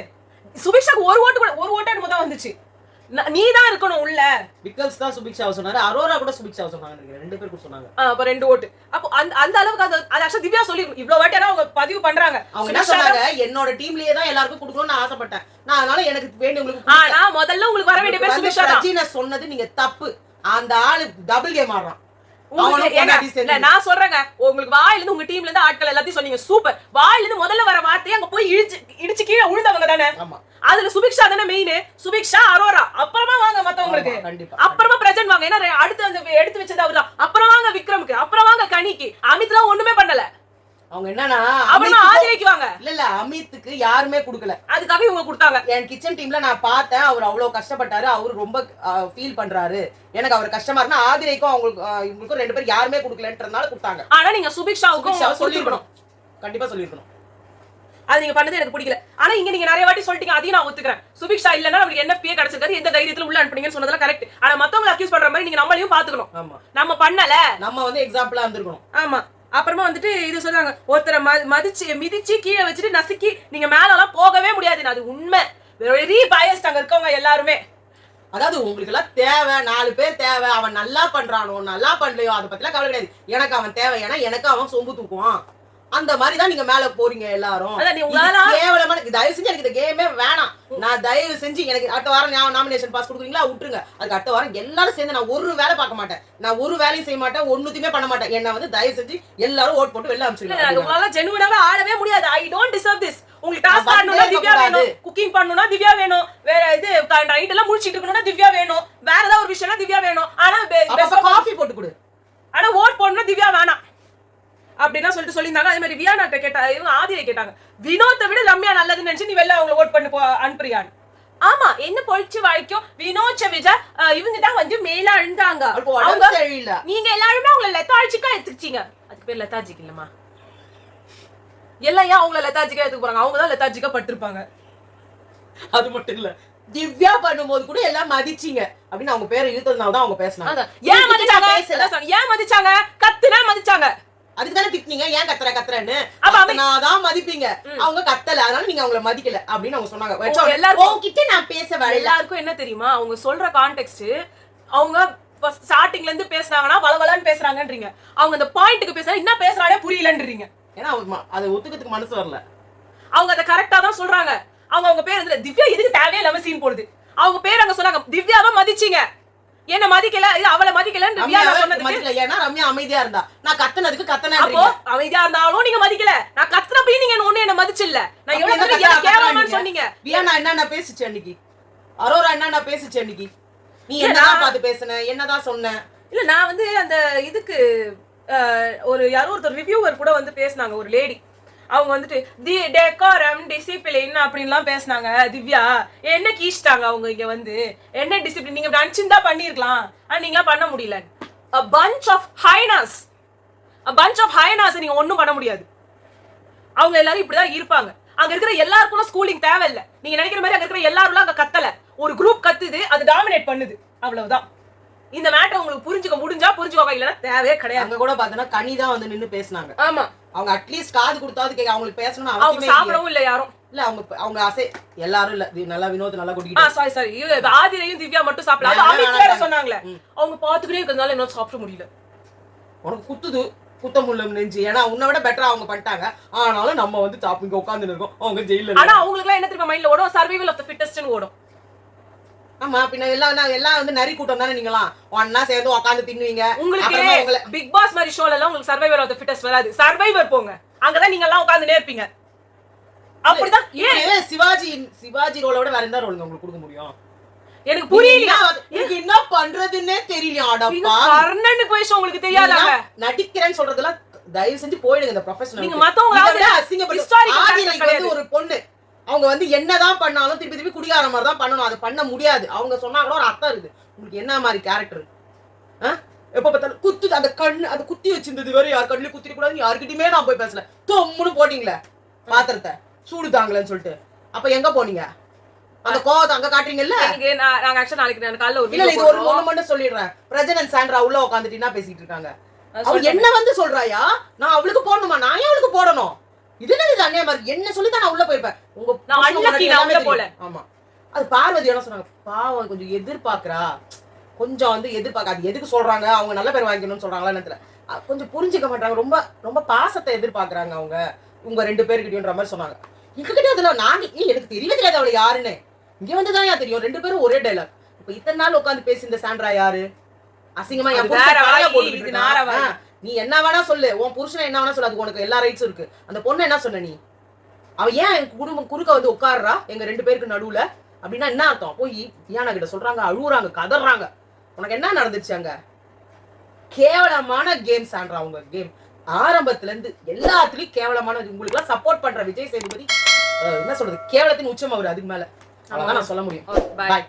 சுபிக்ஷாக்கு ஒரு ஓட்டு தான் வந்துச்சு. நீ தான் இருக்கணும் உள்ள. விக்கல்ஸ் தான் சுபிக்ஷாவை சொன்னாரு, அரோரா கூட சுபிக்ஷாவை சொன்னாங்க, 2 பேர் கூட சொன்னாங்க. அப்ப 2 ஓட்டு. அப்போ அந்த அளவுக்கு அது ஆக்சுவலா திவ்யா சொல்லிருக்கும். இவ்வளவு வாட்டி அவங்க பதிவு பண்றாங்க. அவங்க என்ன சொன்னாங்க, என்னோட டீம்லயே தான் எல்லாருக்கும் கொடுக்கணும்னு நான் ஆசைப்பட்டேன், நான் அதனால எனக்கு வேண்டியவங்களுக்கு. நான் முதல்ல உங்களுக்கு வர வேண்டிய பேர் சுபிக்ஷா தான். ரஜினா சொன்னது நீங்க தப்பு. அந்த ஆளு டபுள் கேம் ஆடுறான். நான் சொல்றேங்க, உங்களுக்கு வாயில இருந்து உங்க டீம்ல இருந்து ஆட்கள் எல்லாத்தையும் சொன்னீங்க, சூப்பர். வாயில இருந்து முதல்ல வர வார்த்தையை அங்க போய் இடிச்சு கீழே விழுந்தவங்க தானே. அதுல சுபிக்ஷா தானே மெயின். சுபிக்ஷா, அரோரா, அப்புறமா வாங்க மத்தவங்களுக்கு, அப்புறமா பிரஜன் வாங்க. ஏன்னா அடுத்து அந்த எடுத்து வச்சது அவர்தான். அப்புறம் வாங்க விக்ரமுக்கு, அப்புறம் வாங்க கனிக்கு. அமித்லாம் ஒண்ணுமே பண்ணல. அவங்க என்னன்னா ஆதிரைக்கு வாங்க. இல்ல அமித்துக்கு யாருமே கொடுக்கல, அதுக்காக இவங்க கொடுத்தாங்க. என் கிச்சன் டீம்ல நான் பார்த்தேன், அவர் அவ்வளவு கஷ்டப்பட்டாரு, அவர் ரொம்ப ஃபீல் பண்றாரு, எனக்கு அவர் கஷ்டமா இருந்தா ஆதிரைக்கும் அவங்களுக்கு இவங்களுக்கும் 2 பேர் யாருமே கொடுக்கலன்றதுனால கொடுத்தாங்க. ஆனா நீங்க சுபிக்ஷாவுக்கும் சொல்லிருக்கணும், கண்டிப்பா சொல்லிருக்கணும். அது நீங்க பண்ணது எனக்கு பிடிக்கல. ஆனா இங்க நீங்க நிறைய வாட்டி சொல்லிட்டீங்க, அதையும் நான் ஒத்துக்கிறேன். சுபிக்ஷா இல்லன்னா நமக்கு என்ன பே கிடைச்சிருக்காது, எந்த தைரியத்துல உள்ள அனுப்புனீங்கன்னு சொன்னதெல்லாம் கரெக்ட். ஆனா மத்தவங்களை அக்யூஸ் பண்ற மாதிரி நீங்க நம்மளையும் பாத்துக்கணும். நம்ம பண்ணல, நம்ம வந்து எக்ஸாம்பிளா இருந்திருக்கணும். ஆமா. அப்புறமா வந்துட்டு இது சொல்றாங்க, ஒருத்தரை மிதிச்சு கீழே வச்சுட்டு நசுக்கி நீங்க மேல எல்லாம் போகவே முடியாது. அது உண்மை. வெரி பயஸ்ட் அங்க இருக்கவங்க எல்லாருமே. அதாவது உங்களுக்கு எல்லாம் தேவை, 4 பேர் தேவை. அவன் நல்லா பண்றானோ நல்லா பண்ணலையோ அதை பத்திலாம் கவலை கிடையாது. எனக்கு அவன் தேவை, ஏன்னா எனக்கு அவன் சொம்பு தூக்குவான். அந்த மாதிரி தான் நீங்க மேல போறீங்க எல்லாரும். கேவலமான தயவு செஞ்சு எனக்கு இந்த கேமே வேணாம். நான் தயவு செஞ்சு எனக்கு அடுத்த வாரம் நாமினேஷன் பாஸ் கொடுக்குறீங்களா விட்டுருங்க. அதுக்கு அடுத்த வாரம் எல்லாரும் சேர்ந்து நான் ஒரு வேலை பார்க்க மாட்டேன், நான் ஒரு வேலையும் செய்ய மாட்டேன், ஒண்ணுத்தையுமே பண்ண மாட்டேன். என்ன வந்து தயவு செஞ்சு எல்லாரும் ஓட் போட்டு வெளில அனுப்பிச்சிருங்க. உங்களால ஜெனுவினாவே ஆடவே முடியாது. I don't deserve this. உங்களுக்கு டாஸ்க் ஆடணும்னா திவ்யா வேணும், குக்கிங் பண்ணனும்னா திவ்யா வேணும், வேற இது நைட் எல்லாம் முழிச்சிட்டு இருக்கணும்னா திவ்யா வேணும், வேற ஏதாவது ஒரு விஷயம்னா திவ்யா வேணும். ஆனா காஃபி போட்டு கொடு. ஆனா ஓட் போடணும்னா திவ்யா வேணாம். அப்படின்னா சொல்லிட்டு சொல்லியிருந்தாங்க. அதே மாதிரி வியானாட்ட கேட்டா, இவங்க ஆதியை கேட்டாங்க, வினோத்தை விட ரம்யா நல்லதுன்னு நினைச்சு நீ வெளில அவங்களை ஓட் பண்ணி அனுப்புறியான்னு. ஆமா, என்ன பொழிச்சு வாய்க்கும் வினோச்ச விஜய் இவங்க தான் வந்து மேல அழுந்தாங்க. நீங்க எல்லாருமே அவங்களை லெத்தாஜிக்கா எடுத்துக்கிட்டீங்க. அதுக்கு பேர் லெத்தாஜிக் இல்லம்மா. எல்லாம் ஏன் அவங்கள லெத்தாஜிக்கா எடுத்துக்க போறாங்க? அவங்க தான் லெத்தாஜிக்கா பட்டிருப்பாங்க. அது மட்டும் இல்ல, திவ்யா பண்ணும்போது கூட எல்லாம் மதிச்சீங்க அப்படின்னு அவங்க பேரை இழுத்ததுனால தான் அவங்க பேசினாங்க. ஏன் மதிச்சாங்க? ஏன் மதிச்சாங்க? கத்துனா மதிச்சாங்க. அதுக்கு தானே திட்டினீங்க, ஏன் கத்துறன்னு. அப்பதான் மதிப்பீங்க, அவங்க கத்தல, அதனால நீங்க அவங்கள மதிக்கல அப்படின்னு அவங்க சொன்னாங்க. எல்லாரும் கிட்ட நான் பேச வர எல்லாருக்கும் என்ன தெரியுமா, அவங்க சொல்ற கான்டெக்ஸ்ட், அவங்க ஸ்டார்டிங்ல இருந்து பேசுறாங்கன்னா வளவலன்னு பேசுறாங்கன்றீங்க, அவங்க அந்த பாயிண்ட்க்கு பேசுறாங்க, என்ன பேசுறானே புரியலன்றீங்க. ஏன்னா அதை ஒத்துக்கிறதுக்கு மனசு வரல. அவங்க அதை கரெக்டா தான் சொல்றாங்க. அவங்க பேர் வந்து திவ்யா இதுக்கு தேவையில்லாம சீன் போடுது. அவங்க பேர் அங்க சொன்னாங்க, திவ்யாவை மதிச்சீங்க, என்ன மதிக்கல, அவளை மதிக்கலன்னு வியா சொன்னதுக்கு. ஏன்னா ரம்யா அமைதியா இருந்தா, நான் கத்துனதுக்கு கத்தனேன். அப்போ அமைதியா இருந்தாலும் நீங்க மதிக்கல, நான் கத்துறப்ப நீங்க ஒண்ணு என்ன மதிச்சில்ல. நான் எவ்வளவு கேவலமான்னு சொன்னீங்க. வியா நான் என்னென்ன பேசிச்சு அன்னைக்கு, அரோரா என்னென்ன பேசிச்சு அன்னைக்கு, நீ என்னதான் பார்த்து பேசுன, என்னதான் சொன்ன? இல்ல நான் வந்து அந்த இதுக்கு ஒரு யாரோ ஒருத்தர் ரிவ்யூவர் கூட வந்து பேசினாங்க, ஒரு லேடி. அவங்க வந்துட்டு தி டெக்கோரம் டிசிப்ளின் அப்படின்லாம் பேசினாங்க. திவ்யா என்ன கீச்சிட்டாங்க அவங்க இங்க வந்து, என்ன டிசிப்ளின், நீங்க நினைச்சிருந்தா பண்ணிருக்கலாம், நீங்களா பண்ண முடியல. a bunch of hyenas நீங்க ஒண்ணும் பண்ண முடியாது. அவங்க எல்லாரும் இப்படிதான் இருப்பாங்க. அங்க இருக்கிற எல்லாருக்கும் ஸ்கூலிங் தேவையில்லை. நீங்க நினைக்கிற மாதிரி அங்க இருக்கிற எல்லாரும் அங்க கத்தல, ஒரு குரூப் கத்துது, அது டாமினேட் பண்ணுது, அவ்வளவுதான். இந்த மேட்டர் உங்களுக்கு புரிஞ்சுக்க முடிஞ்சா புரிஞ்சுக்கோங்க, இல்லனா தேவையே கிடையாது. அங்க கூட பாத்தீங்கன்னா கனிதா வந்து நின்னு பேசினாங்க. ஆமா, அவங்க அட்லீஸ்ட் காது கொடுத்தாவது கேட்க, அவங்களுக்கு பேசணும் அவசியமே இல்ல. சாப்பிடவும் இல்ல யாரும் இல்ல, அவங்க ஆசை எல்லாரும் இல்ல. நல்லா வினோத் நல்லா குடிக்கிட்டு. சாரி ஆதிரையும் திவ்யா மட்டும் சாப்பிடல, அமித் வேற சொன்னாங்களே, அவங்க பாத்துக்கிட்டே இருக்கிறதுனால என்ன சாப்பிட முடியல. உனக்கு குத்துது, குத்த முடியல நெஞ்சு, ஏன்னா உன்னை விட பெட்டரா அவங்க பண்ணிட்டாங்க. ஆனாலும் நம்ம வந்து சாப்பிங்க உட்கார்ந்து இருக்கோம், அவங்க ஜெயில. ஆனா அவங்களுக்கு எல்லாம் என்ன தெரியுமா மைண்ட்ல ஓடும், சர்வைவல் ஆஃப் தி ஃபிட்டஸ்ட்னு ஓடும். ஆமா, பின்ன எல்லாம் வந்து நரி கூட்டம் தானே, நீங்களாம் ஒண்ணா சேர்ந்து உட்கார்ந்து தின்னுவீங்க. உங்களுக்கு பிக் பாஸ் மாதிரி ஷோல எல்லாம் உங்களுக்கு சர்வைவர் ஆஃப் தி ஃபிட்டஸ்ட் வராது. சர்வைவர் போங்க, அங்கதான் நீங்க எல்லாம் உட்கார்ந்து நேர்ப்பீங்க. அப்படிதான். ஏன் சிவாஜி ரோலோட வேற என்ன ரோல் உங்களுக்கு கொடுக்க முடியும்? எனக்கு புரியல, எனக்கு என்ன பண்றதுன்னே தெரியலையாடப்பா. கர்ணன் போய் உங்களுக்கு தெரியாதாங்க, நடிக்கிறேன்னு சொல்றதெல்லாம் தயவு செஞ்சு போயிடுங்க இந்த ப்ரொஃபஷனல். நீங்க மத்தவங்க அசிங்கப்பட்டு ஒரு பொண்ணு அவங்க வந்து என்னதான் பண்ணாலும் திருப்பி குடிகார மாதிரி தான் பண்ணணும், அது பண்ண முடியாது. அவங்க சொன்னா கூட ஒரு அர்த்தம் இருக்கு. உங்களுக்கு என்ன மாதிரி கேரக்டர்? எப்ப பார்த்தாலும் குத்து, அந்த கண்ணு அது குத்தி வச்சிருந்தது வேற, யார் கண்ணுலயும் குத்திட கூடாது, யாருக்கிட்டயுமே நான் போய் பேசல, தொம்முன்னு போட்டீங்களே பாத்திரத்தை சூடு தாங்களேன்னு சொல்லிட்டு. அப்ப எங்க போனீங்க? அந்த கோவத்தை அங்க காட்டுறீங்கல்ல. நாங்க ஆக்சுவலா நாளைக்கு காலையில ஒரு இல்ல, இது ஒரு ஒண்ணு மட்டும் சொல்லிடுறேன். பிரஜன் சாண்ட்ரா உள்ள உட்காந்துட்டு என்ன பேசிட்டு இருக்காங்க. அவ என்ன வந்து சொல்றாயா, நான் அவளுக்கு போடணுமா, நான் ஏன் அவளுக்கு போடணும்? இது என்ன அண்ணே மாதிரி என்ன சொல்லி தான் நான் உள்ள போயிருப்பேன். ஆமா, அது பார்வதி என்ன சொன்னாங்க, பாவம் கொஞ்சம் எதிர்பார்க்கறா, கொஞ்சம் வந்து எதிர்பார்க்க, அது எதுக்கு சொல்றாங்க, அவங்க நல்ல பேர் வாங்கிக்கணும்னு சொல்றாங்களா என்னத்துல கொஞ்சம் புரிஞ்சுக்க மாட்டாங்க. ரொம்ப ரொம்ப பாசத்தை எதிர்பார்க்கறாங்க அவங்க உங்க ரெண்டு பேருக்கிட்டன்ற மாதிரி சொன்னாங்க. எங்ககிட்ட அதுல நாங்க எனக்கு தெரியவே தெரியாது அவளை யாருன்னு, இங்க வந்துதான் தெரியும். ரெண்டு பேரும் ஒரே டைலாக். இப்ப இத்தனை நாள் உட்காந்து பேசி இந்த சாண்ட்ரா யாரு, அசிங்கமா நீ என்ன வேணா சொல்லு, உன் புருஷனை என்ன வேணா சொல்லு, அதுக்கு உனக்கு எல்லா ரைட்ஸும் இருக்கு. அந்த பொண்ணு என்ன சொன்ன நீ, அவ ஏன் என் குடும்பம் குறுக்க வந்து உட்காடுறா எங்க ரெண்டு பேருக்கு நடுவுல அப்படின்னா என்ன அர்த்தம்? போய் யானா கிட்ட சொல்றாங்க, அழுகுறாங்க, கதறாங்க. உனக்கு என்ன நடந்துச்சு அங்க? கேவலமான கேம் சாண்ட்ரா உங்க கேம். ஆரம்பத்துல இருந்து எல்லாத்துலயும் கேவலமான. உங்களுக்கு எல்லாம் சப்போர்ட் பண்ற விஜய் சேதுபதி என்ன சொல்றது, கேவலத்தின் உச்சம் அவரு. அதுக்கு மேல அவ்வளவுதான் நான் சொல்ல முடியும். பாய்.